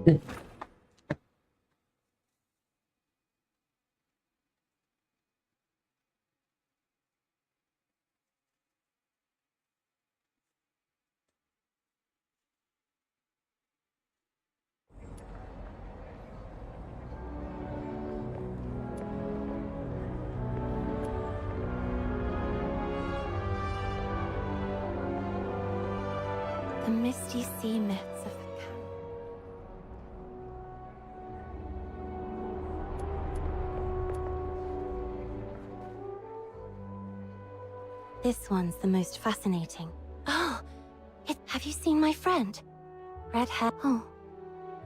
The misty sea myths of the This one's the most fascinating. Oh, have you seen my friend? Red hair. Oh,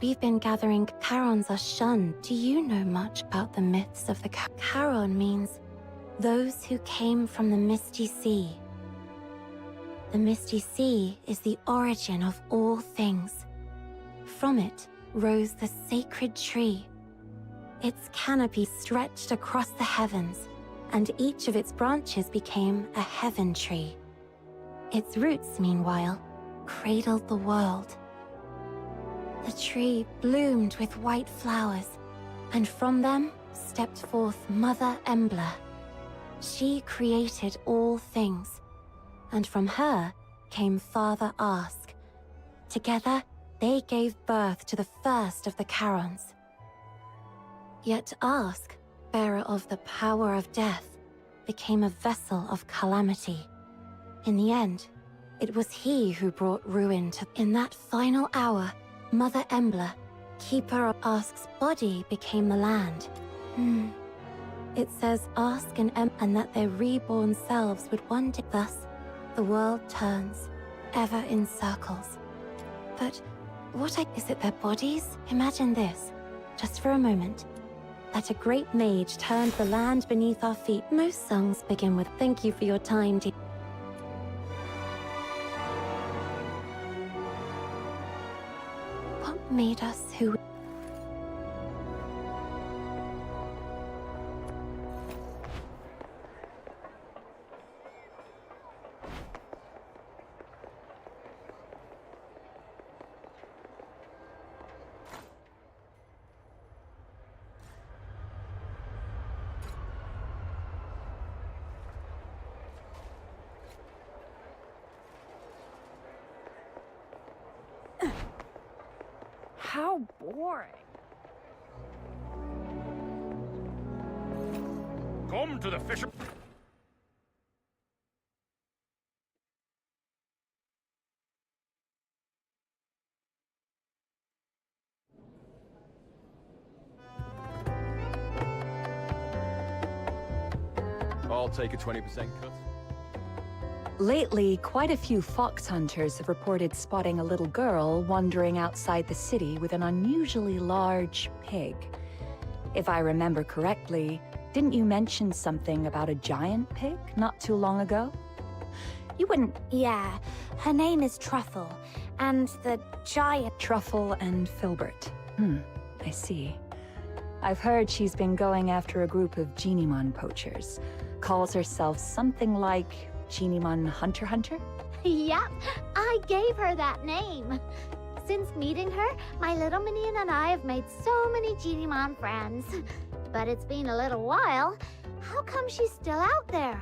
we've been gathering. Charons are shunned. Do you know much about the myths of the Charon means those who came from the misty sea. The misty sea is the origin of all things. From it rose the sacred tree. Its canopy stretched across the heavens, and each of its branches became a heaven tree. Its roots, meanwhile, cradled the world. The tree bloomed with white flowers, and from them stepped forth Mother Embla. She created all things, and from her came Father Ask. Together, they gave birth to the first of the Charons. Yet Ask, bearer of the power of death, became a vessel of calamity. In the end, it was he who brought ruin to... In that final hour, Mother Embla, keeper of Ask's body, became the land. It says Ask and that their reborn selves would one day... Thus, the world turns, ever in circles. But is it their bodies? Imagine this, just for a moment, that a great mage turned the land beneath our feet. Most songs begin with, "Thank you for your time, dear." What made us who... How boring. Come to the fisher... I'll take a 20% cut. Lately, quite a few fox hunters have reported spotting a little girl wandering outside the city with an unusually large pig. If I remember correctly, didn't you mention something about a giant pig not too long ago? You wouldn't... Yeah, her name is Truffle, and the giant... Truffle and Filbert. I see. I've heard she's been going after a group of Genimon poachers. Calls herself something like Genimon Hunter? Yep, I gave her that name. Since meeting her, my little minion and I have made so many Genimon friends. But it's been a little while. How come she's still out there?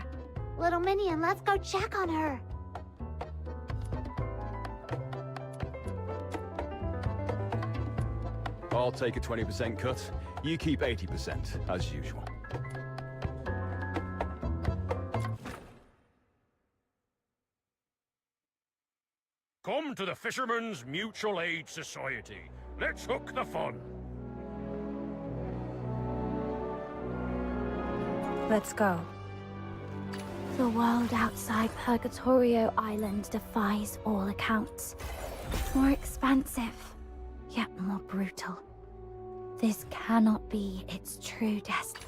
Little minion, let's go check on her. I'll take a 20% cut. You keep 80%, as usual. Come to the Fishermen's Mutual Aid Society. Let's hook the fun. Let's go. The world outside Purgatorio Island defies all accounts. More expansive, yet more brutal. This cannot be its true destiny.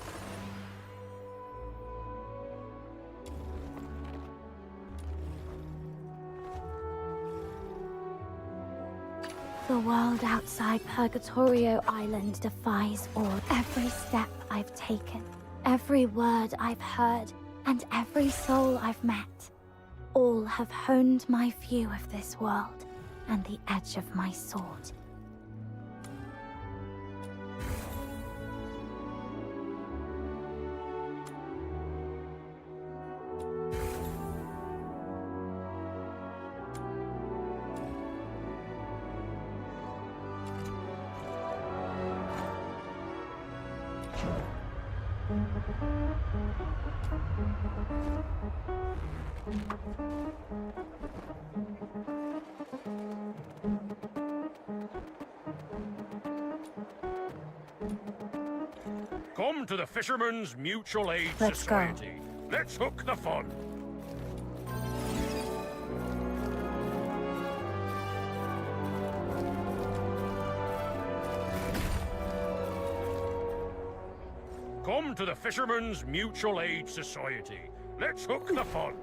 The world outside Purgatorio Island defies all. Every step I've taken, every word I've heard, and every soul I've met, all have honed my view of this world and the edge of my sword. Come to the Fisherman's Mutual Aid Let's go. Society. Let's hook the fun. Come to the Fisherman's Mutual Aid Society. Let's hook the fun.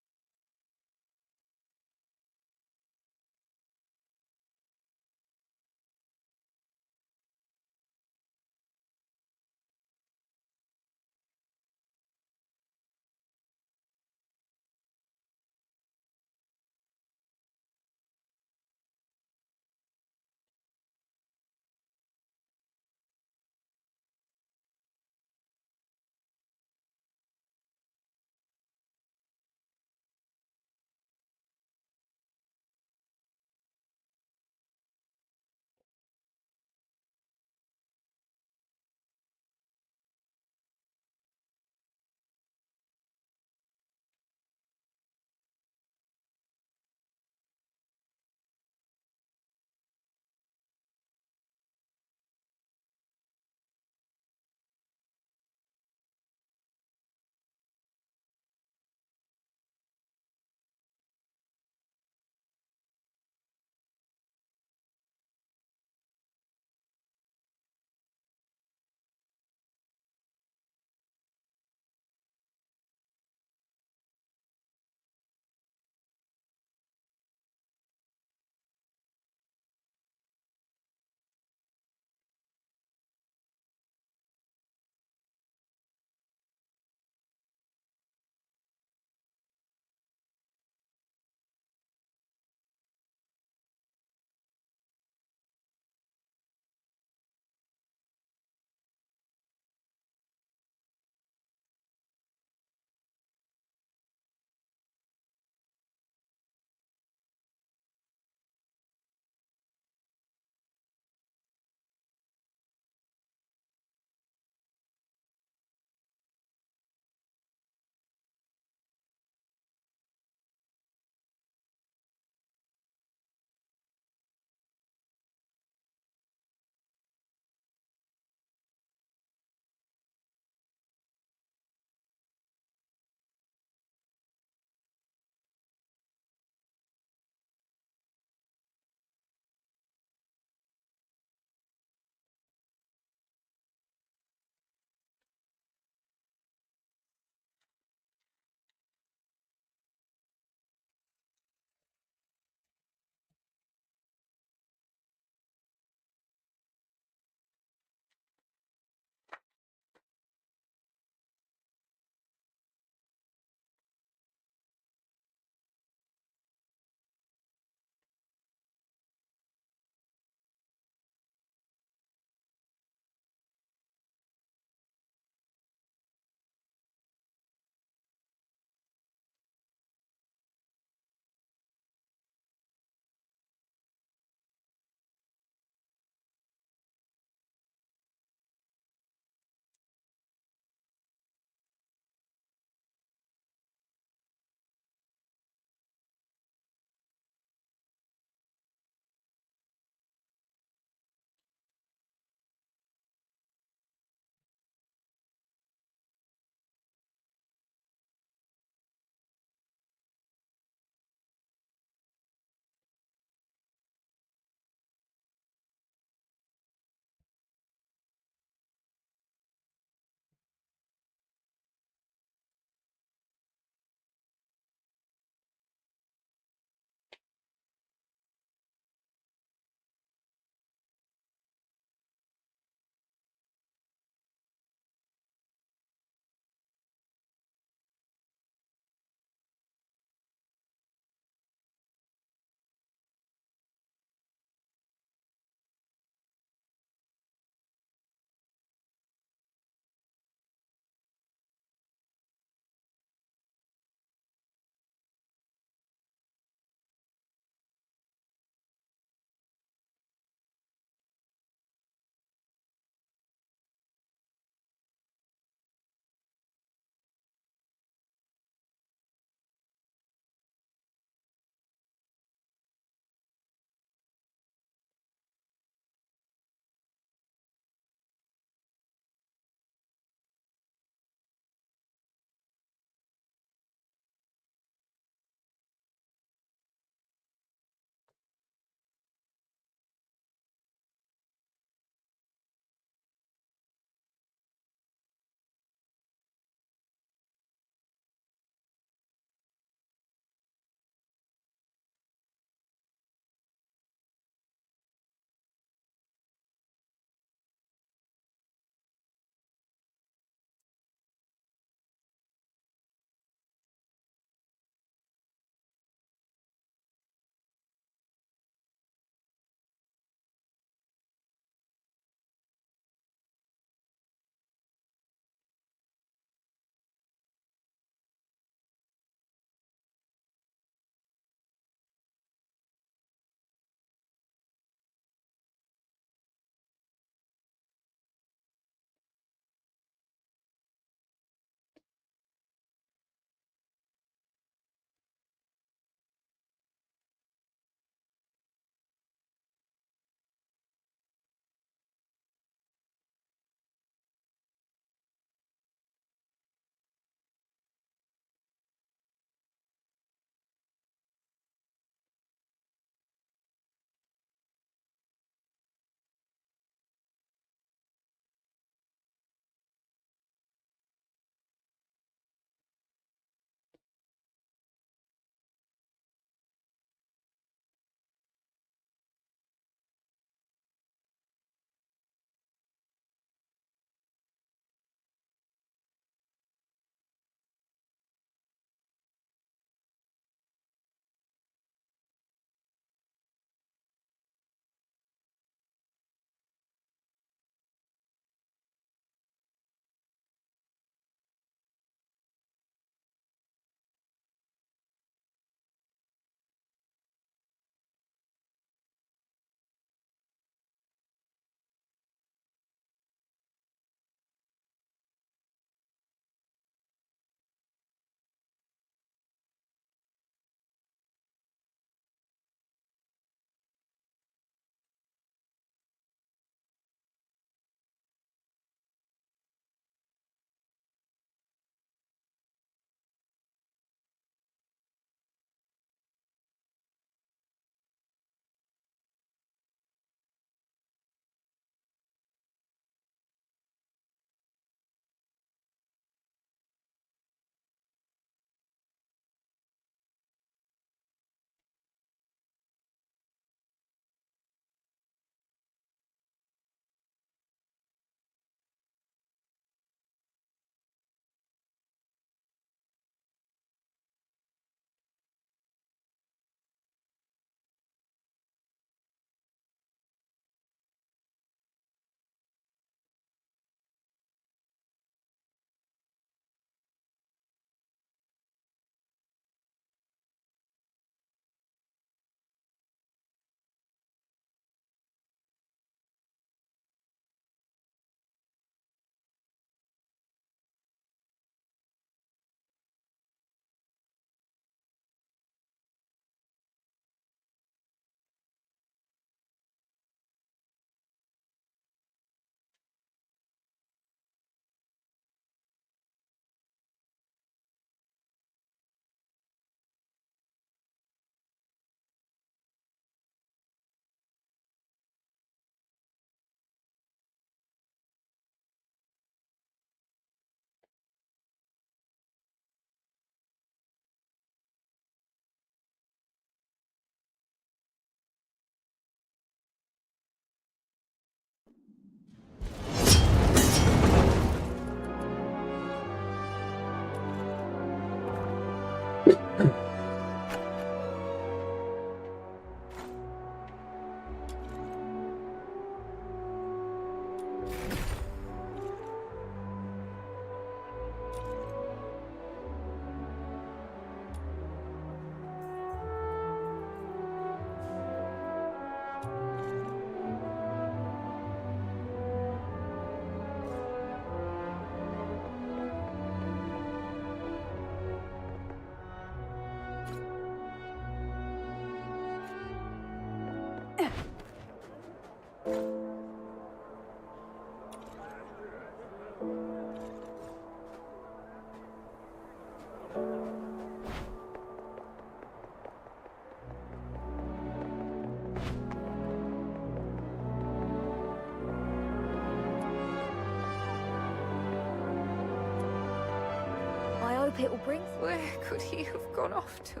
I hope it will bring. Where could he have gone off to?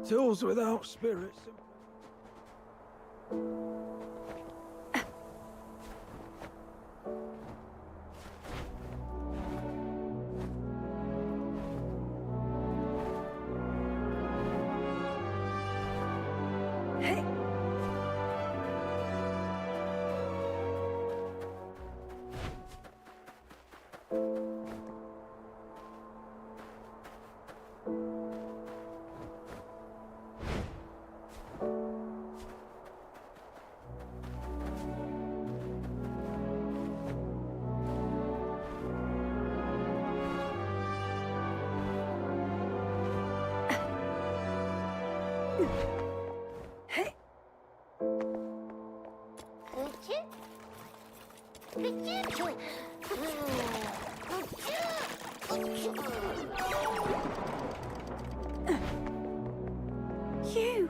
Tools without spirits. You!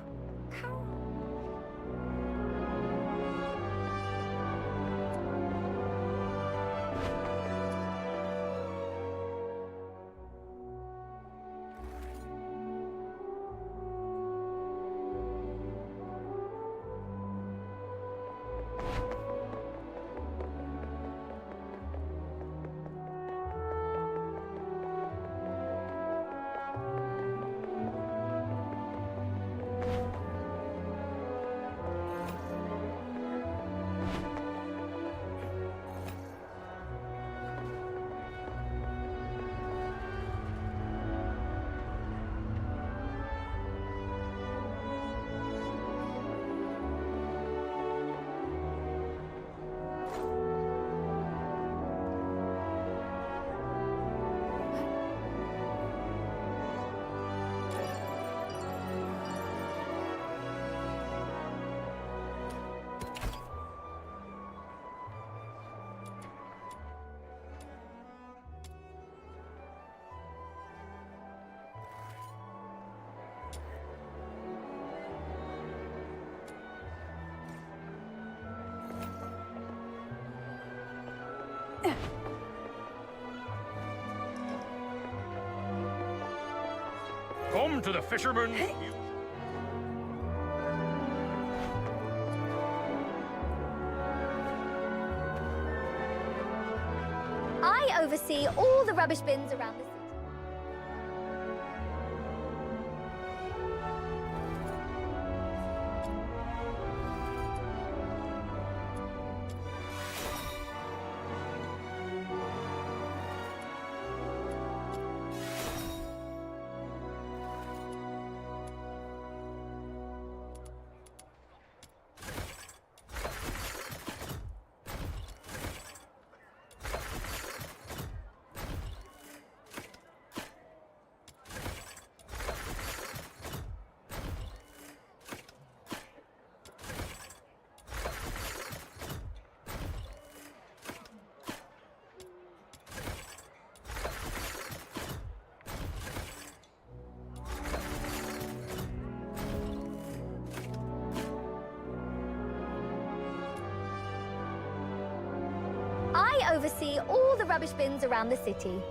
Come to the fisherman's... I oversee all the rubbish bins around the city. I oversee all the rubbish bins around the city.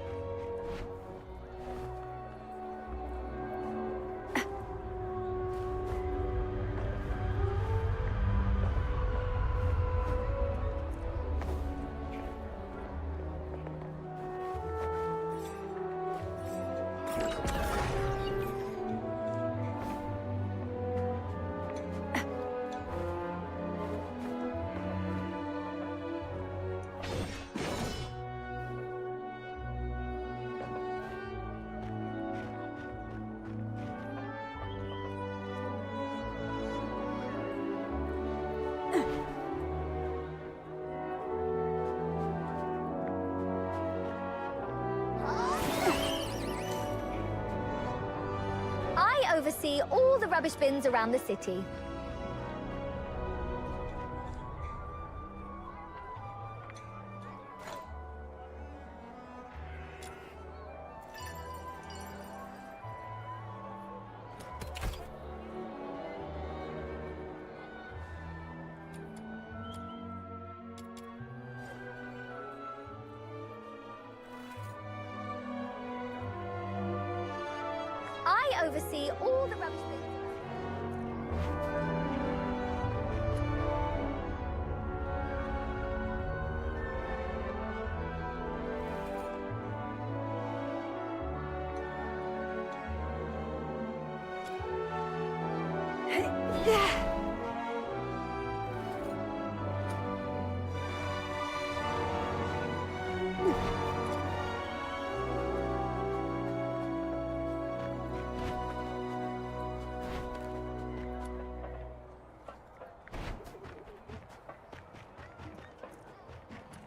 oversee all the rubbish bins around the city. I oversee all the rubbish bins.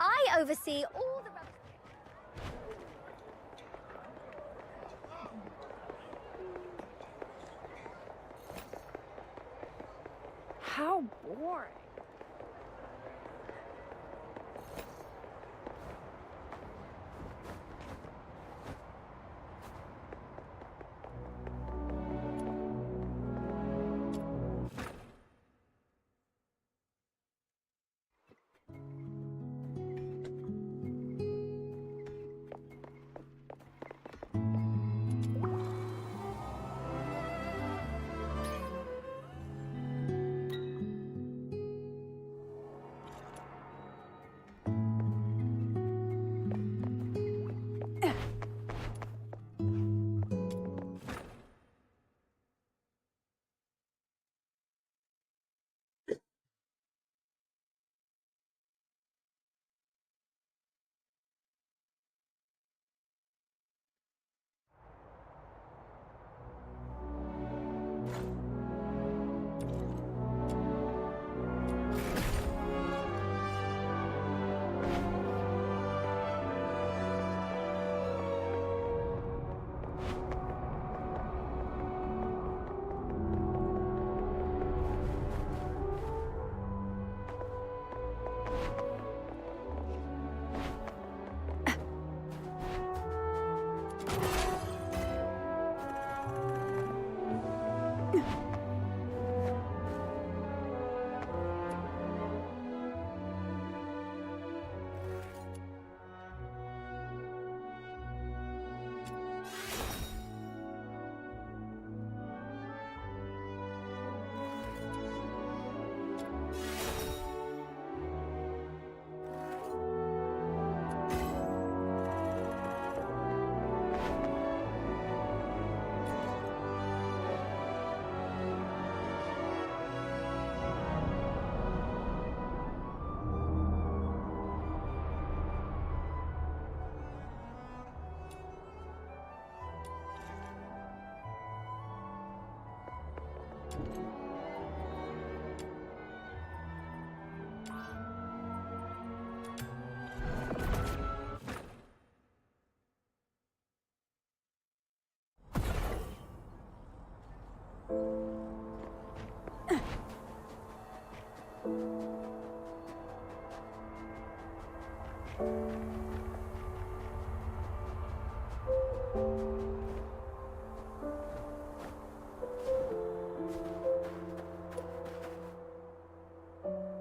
I oversee all the rubbish. How boring.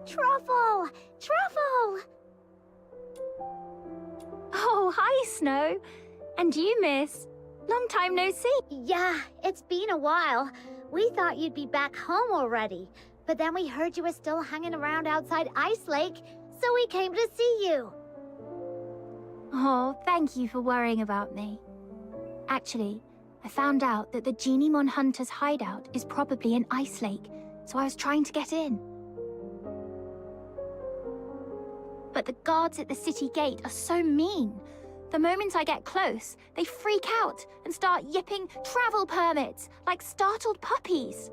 Truffle! Truffle! Oh, hi, Snow. And you, miss. Long time no see. Yeah, it's been a while. We thought you'd be back home already, but then we heard you were still hanging around outside Ice Lake, so we came to see you. Oh, thank you for worrying about me. Actually, I found out that the Geniemon Hunter's hideout is probably in Ice Lake, so I was trying to get in. But the guards at the city gate are so mean. The moment I get close, they freak out and start yipping travel permits like startled puppies.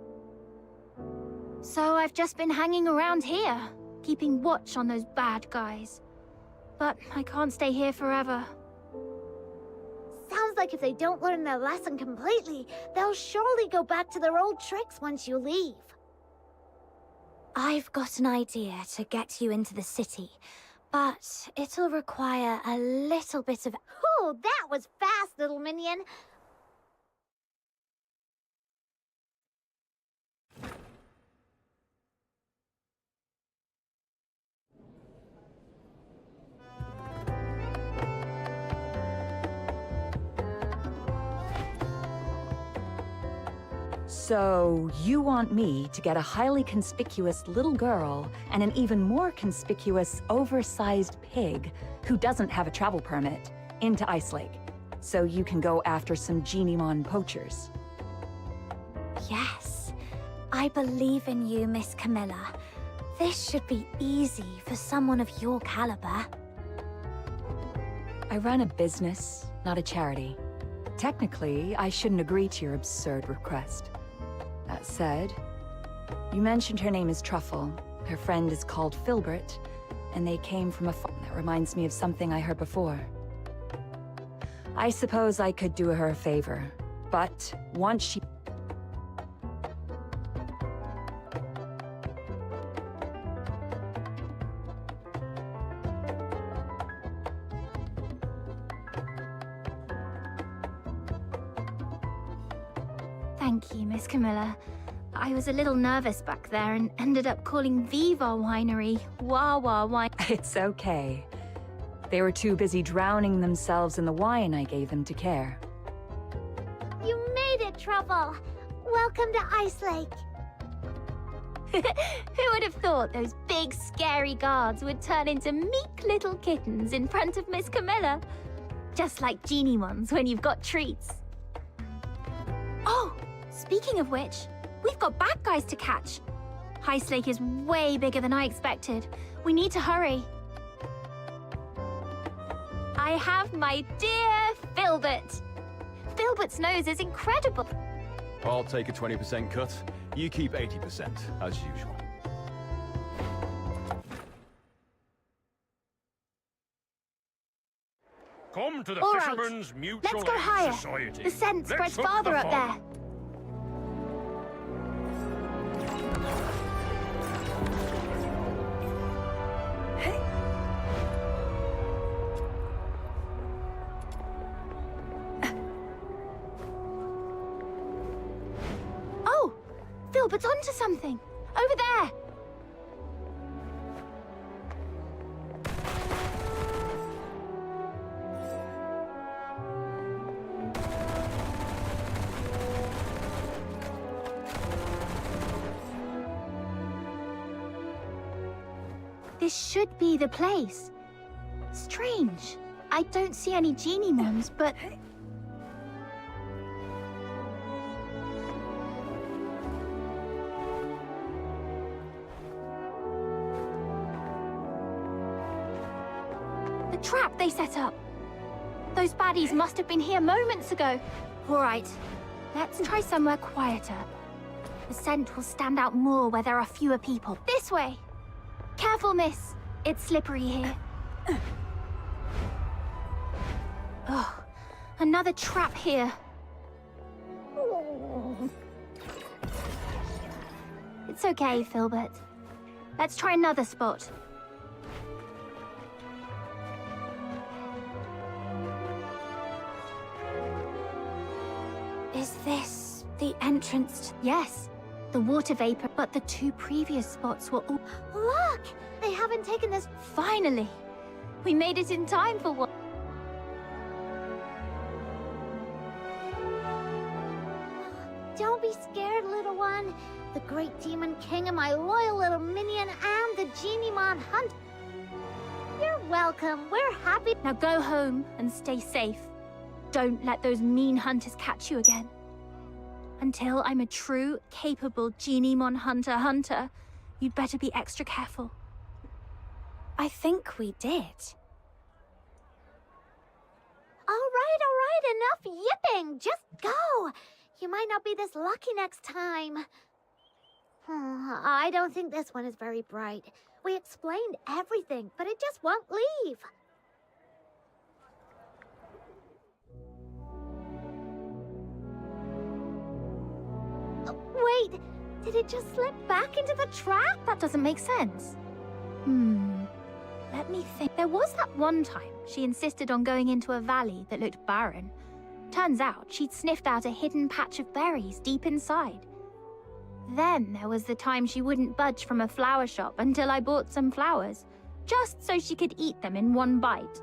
So I've just been hanging around here, keeping watch on those bad guys. But I can't stay here forever. Sounds like if they don't learn their lesson completely, they'll surely go back to their old tricks once you leave. I've got an idea to get you into the city, but it'll require a little bit of... Oh, that was fast, little minion. So, you want me to get a highly conspicuous little girl and an even more conspicuous, oversized pig who doesn't have a travel permit into Ice Lake, so you can go after some Genimon poachers? Yes. I believe in you, Miss Camilla. This should be easy for someone of your caliber. I run a business, not a charity. Technically, I shouldn't agree to your absurd request. That said, you mentioned her name is Truffle. Her friend is called Filbert, and they came from a farm. That reminds me of something I heard before. I suppose I could do her a favor, but once she... Thank you, Miss Camilla. I was a little nervous back there and ended up calling Viva Winery Wawa Wine. It's okay. They were too busy drowning themselves in the wine I gave them to care. You made it, Truffle. Welcome to Ice Lake. Who would have thought those big, scary guards would turn into meek little kittens in front of Miss Camilla? Just like Genimons when you've got treats. Oh, speaking of which, we've got bad guys to catch. Ice Lake is way bigger than I expected. We need to hurry. I have my dear Filbert. Filbert's nose is incredible. I'll take a 20% cut. You keep 80%, as usual. Come to the All right, Fisherman's Mutual let's go Aid higher. Society. The scent Let's spreads hook farther the up fun. there. Oh, Filbert's onto something. Over there. This should be the place. Strange. I don't see any Genimons, but... The trap they set up. Those baddies must have been here moments ago. All right, let's try somewhere quieter. The scent will stand out more where there are fewer people. This way! Careful, miss. It's slippery here. Oh, another trap here. It's okay, Filbert. Let's try another spot. Is this the entrance to... Yes, the water vapor, but the two previous spots were all... Look! They haven't taken this... Finally! We made it in time for one. Don't be scared, little one. The great demon king and my loyal little minion and the Genimon hunt. You're welcome. We're happy. Now go home and stay safe. Don't let those mean hunters catch you again. Until I'm a true, capable Genimon hunter, you'd better be extra careful. I think we did. All right, enough yipping. Just go. You might not be this lucky next time. I don't think this one is very bright. We explained everything, but it just won't leave. Wait, did it just slip back into the trap? That doesn't make sense. Let me think. There was that one time she insisted on going into a valley that looked barren. Turns out she'd sniffed out a hidden patch of berries deep inside. Then there was the time she wouldn't budge from a flower shop until I bought some flowers, just so she could eat them in one bite.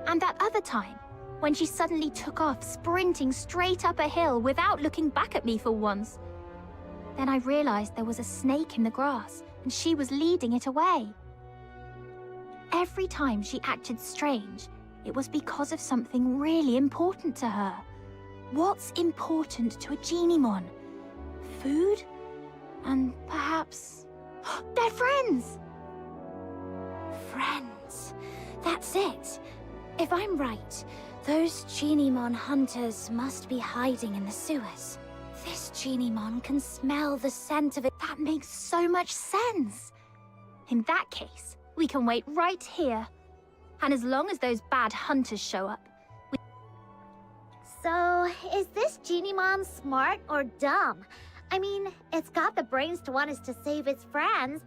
And that other time, when she suddenly took off sprinting straight up a hill without looking back at me for once. Then I realized there was a snake in the grass, and she was leading it away. Every time she acted strange, it was because of something really important to her. What's important to a Genimon? Food? And perhaps... they're friends! Friends. That's it. If I'm right, those Genimon hunters must be hiding in the sewers. This Genimon can smell the scent of it. That makes so much sense. In that case, we can wait right here. And as long as those bad hunters show up, So, is this Genimon smart or dumb? I mean, it's got the brains to want us to save its friends,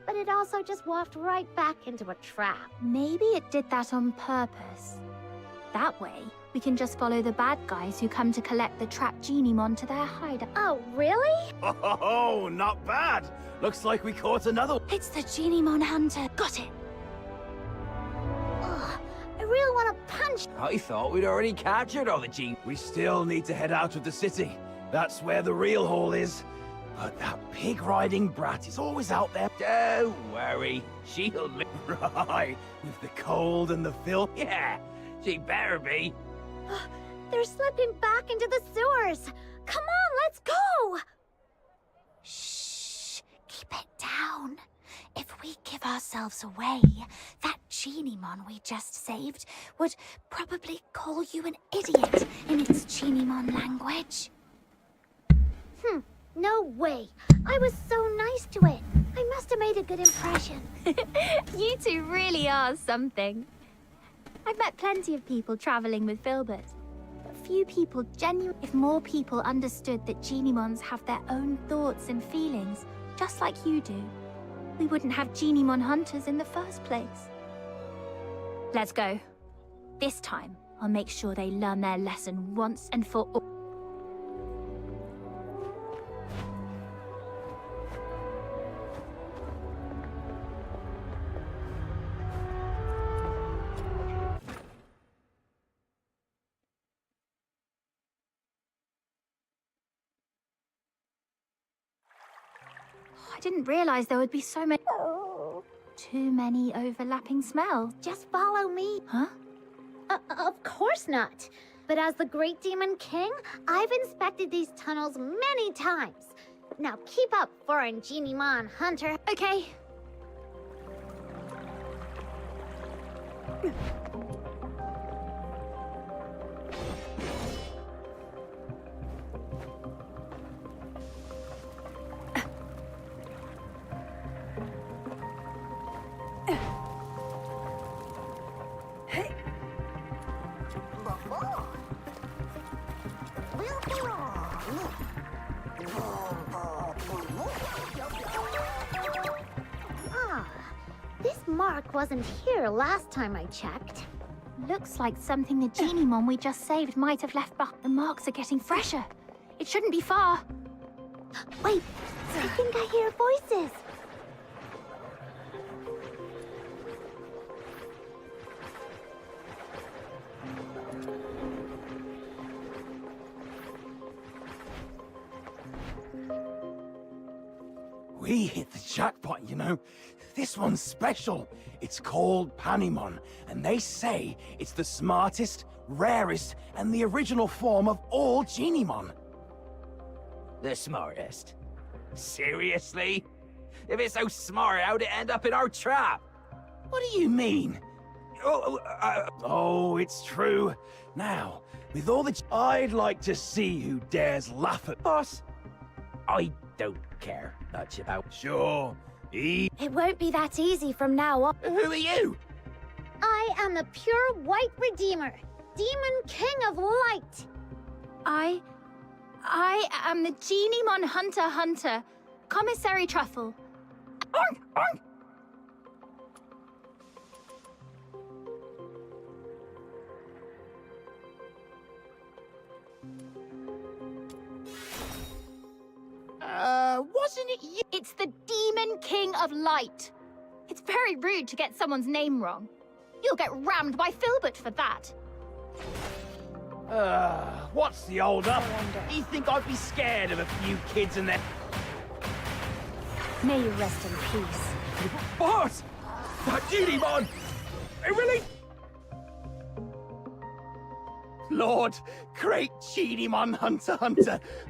but it also just walked right back into a trap. maybe it did that on purpose. That way, we can just follow the bad guys who come to collect the trapped Genimon to their hideout. Oh, really? Oh, not bad. Looks like we caught another. It's the Genimon hunter. Got it. Ugh, I really want to punch. I thought we'd already captured all the G. We still need to head out of the city. That's where the real haul is. But that pig-riding brat is always out there. Don't worry, she'll live. Right, with the cold and the filth. Yeah, she better be. They're slipping back into the sewers. Come on, let's go! Shh. Keep it down. If we give ourselves away, that Genimon we just saved would probably call you an idiot in its Genimon language. No way. I was so nice to it. I must have made a good impression. You two really are something. I've met plenty of people traveling with Filbert, but few people genuinely. If more people understood that Genimons have their own thoughts and feelings, just like you do, we wouldn't have Genimon hunters in the first place. Let's go. This time, I'll make sure they learn their lesson once and for all. I didn't realize there would be so many... Too many overlapping smells. Just follow me. Huh? Of course not. But as the Great Demon King, I've inspected these tunnels many times. Now keep up, foreign Genimon hunter. Okay. This mark wasn't here last time I checked. Looks like something the Genimon we just saved might have left behind. The marks are getting fresher. It shouldn't be far. Wait, I think I hear voices. We hit the jackpot, you know. This one's special. It's called Panimon, and they say it's the smartest, rarest, and the original form of all Genimon. The smartest? Seriously? If it's so smart, how'd it end up in our trap? What do you mean? Oh, it's true. Now, with all the... I'd like to see who dares laugh at... Boss, I don't care much about... Sure. It won't be that easy from now on. Who are you? I am the pure white redeemer, Demon King of Light. I I am the Genimon Hunter, Commissary Truffle. Oink, oink. Wasn't it you? It's the Demon King of Light. It's very rude to get someone's name wrong. You'll get rammed by Filbert for that. What's the hold up? You think I'd be scared of a few kids and their... May you rest in peace. What? That Genimon! Really? Lord, great Genimon Hunter,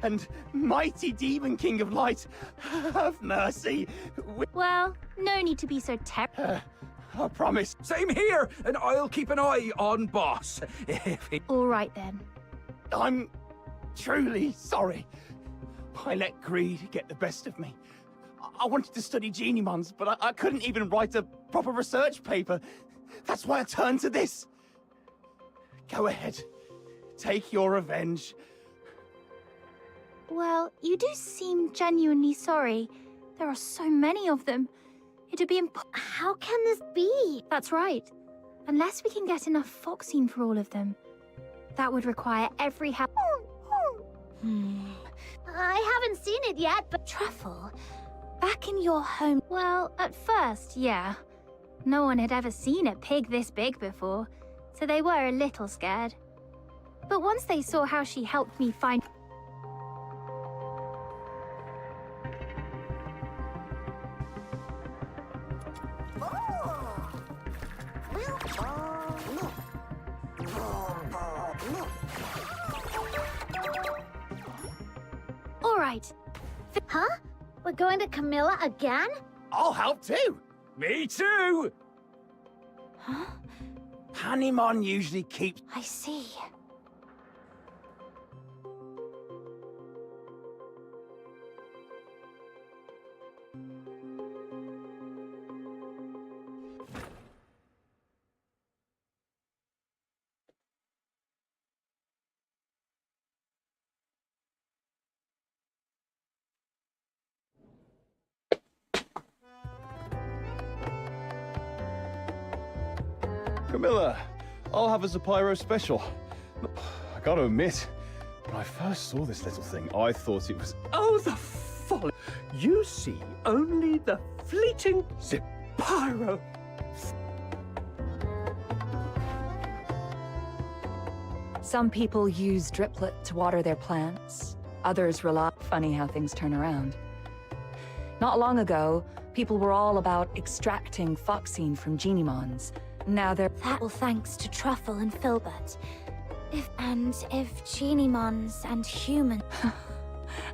and mighty Demon King of Light, have mercy. Well, no need to be so terrible. I promise. Same here, and I'll keep an eye on Boss. All right then. I'm truly sorry. I let greed get the best of me. I wanted to study Genimons, but I couldn't even write a proper research paper. That's why I turned to this. Go ahead. Take your revenge. Well, you do seem genuinely sorry. There are so many of them. It'd be How can this be? That's right. Unless we can get enough foxine for all of them. That would require every I haven't seen it yet, but... Truffle, back in your home... Well, at first, yeah. No one had ever seen a pig this big before, so they were a little scared. But once they saw how she helped me find... All right. Huh? We're going to Camilla again? I'll help too. Me too. Huh? Panemon usually keeps... I see. Camilla, I'll have a Zapyro special. I gotta admit, when I first saw this little thing, I thought it was... Oh, the folly! You see only the fleeting Zapyro. Some people use Driplet to water their plants. Others rely... Funny how things turn around. Not long ago, people were all about extracting foxine from Genimons. Now they're... That all thanks to Truffle and Filbert. If Genimons and humans...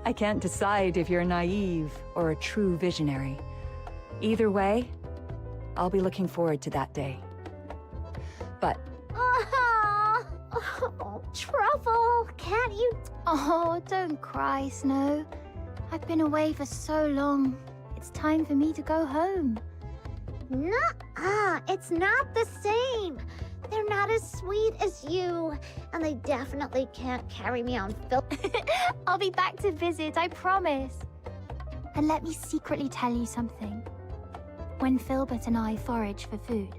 I can't decide if you're naive or a true visionary. Either way, I'll be looking forward to that day. But... Oh, Truffle, can't you... Oh, don't cry, Snow. I've been away for so long. It's time for me to go home. Nuh-uh, it's not the same. They're not as sweet as you, and they definitely can't carry me on I'll be back to visit, I promise. And let me secretly tell you something. When Filbert and I forage for food,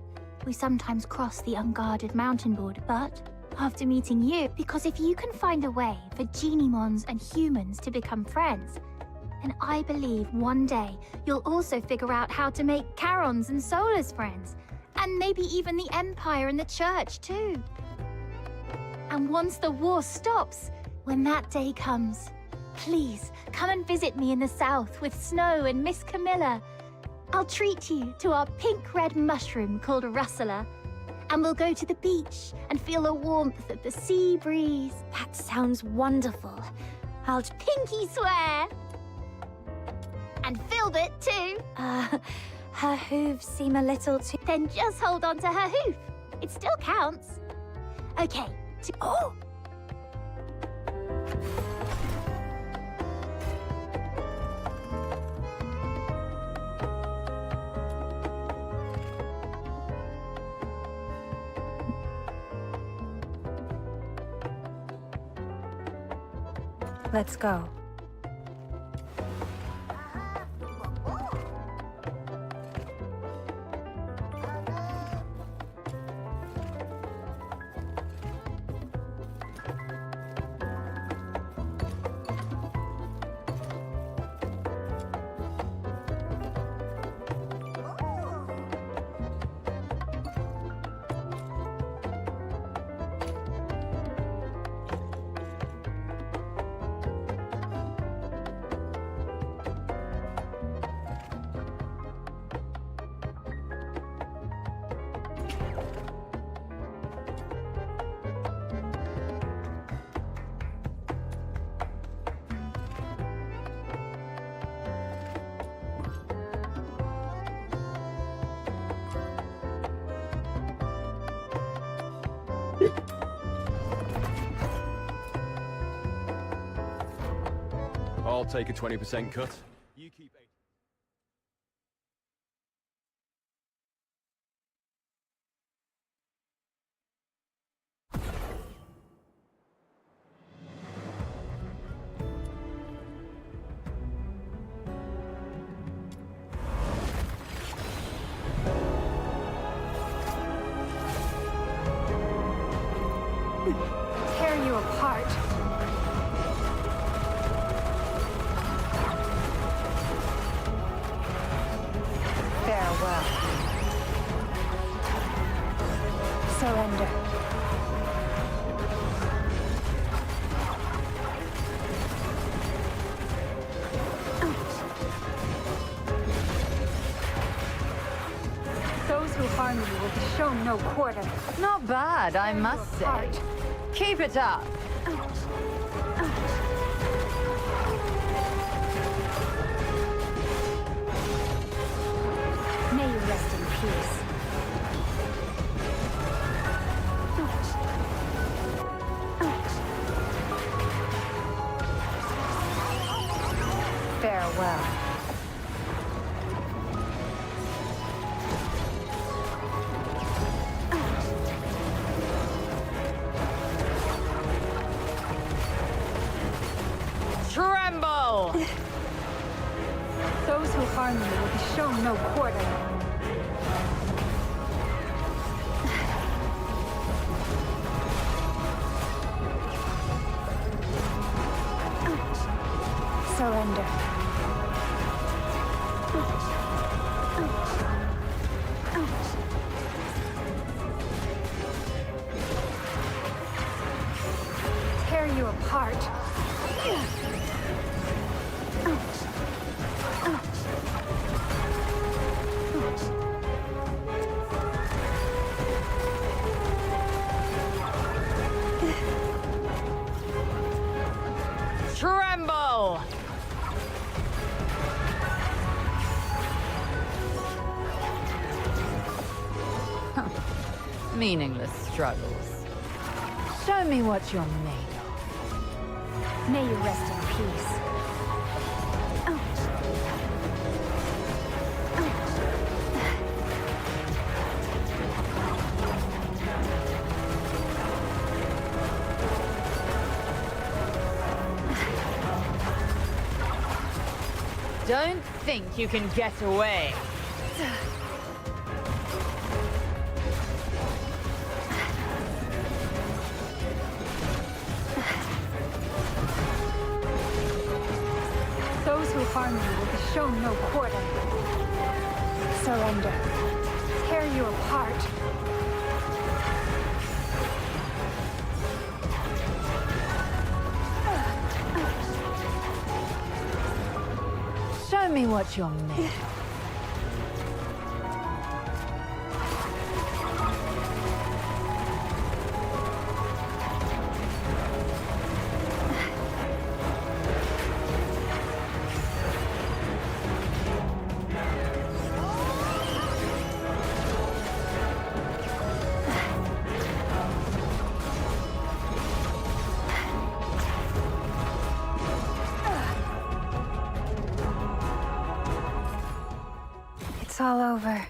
we sometimes cross the unguarded mountain border, but after meeting you, because if you can find a way for Genimons and humans to become friends, and I believe one day you'll also figure out how to make Charons and Solas friends. And maybe even the Empire and the Church, too. And once the war stops, when that day comes, please come and visit me in the south with Snow and Miss Camilla. I'll treat you to our pink-red mushroom called Rustler. And we'll go to the beach and feel the warmth of the sea breeze. That sounds wonderful. I'll pinky swear! And Filbert, too. Her hooves seem a little too... Then just hold on to her hoof. It still counts. Okay. Oh! Let's go. I'll take a 20% cut. You keep 80. Tear you apart. Farewell. Surrender. Those who harm you will be shown no quarter. Not bad, I must say. Keep it up. May you rest in peace. Farewell. Tremble! Those who harm you will be shown no quarter. Surrender. Tear you apart. Tremble! Huh. Meaningless struggles. Show me what you're made of. May you rest in peace. Don't think you can get away. Those who harm you will be shown no quarter. Surrender. Tear you apart. Show me what you're made of. It's all over.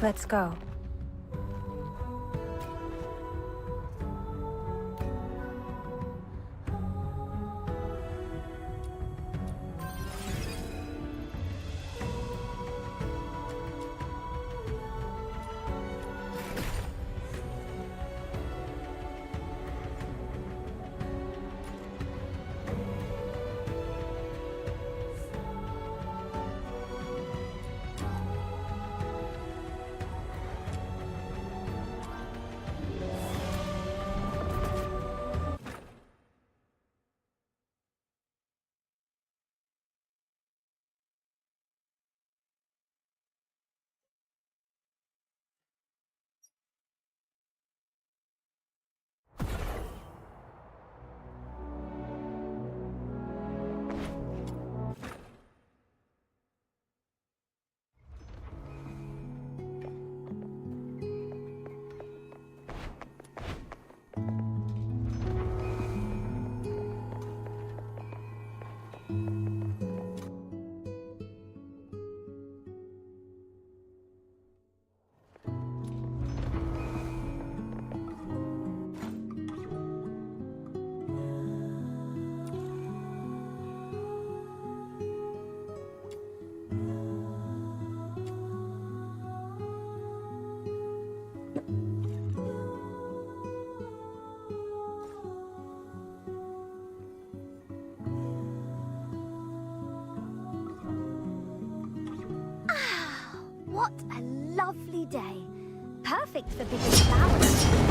Let's go. What a lovely day. Perfect for bigger flowers.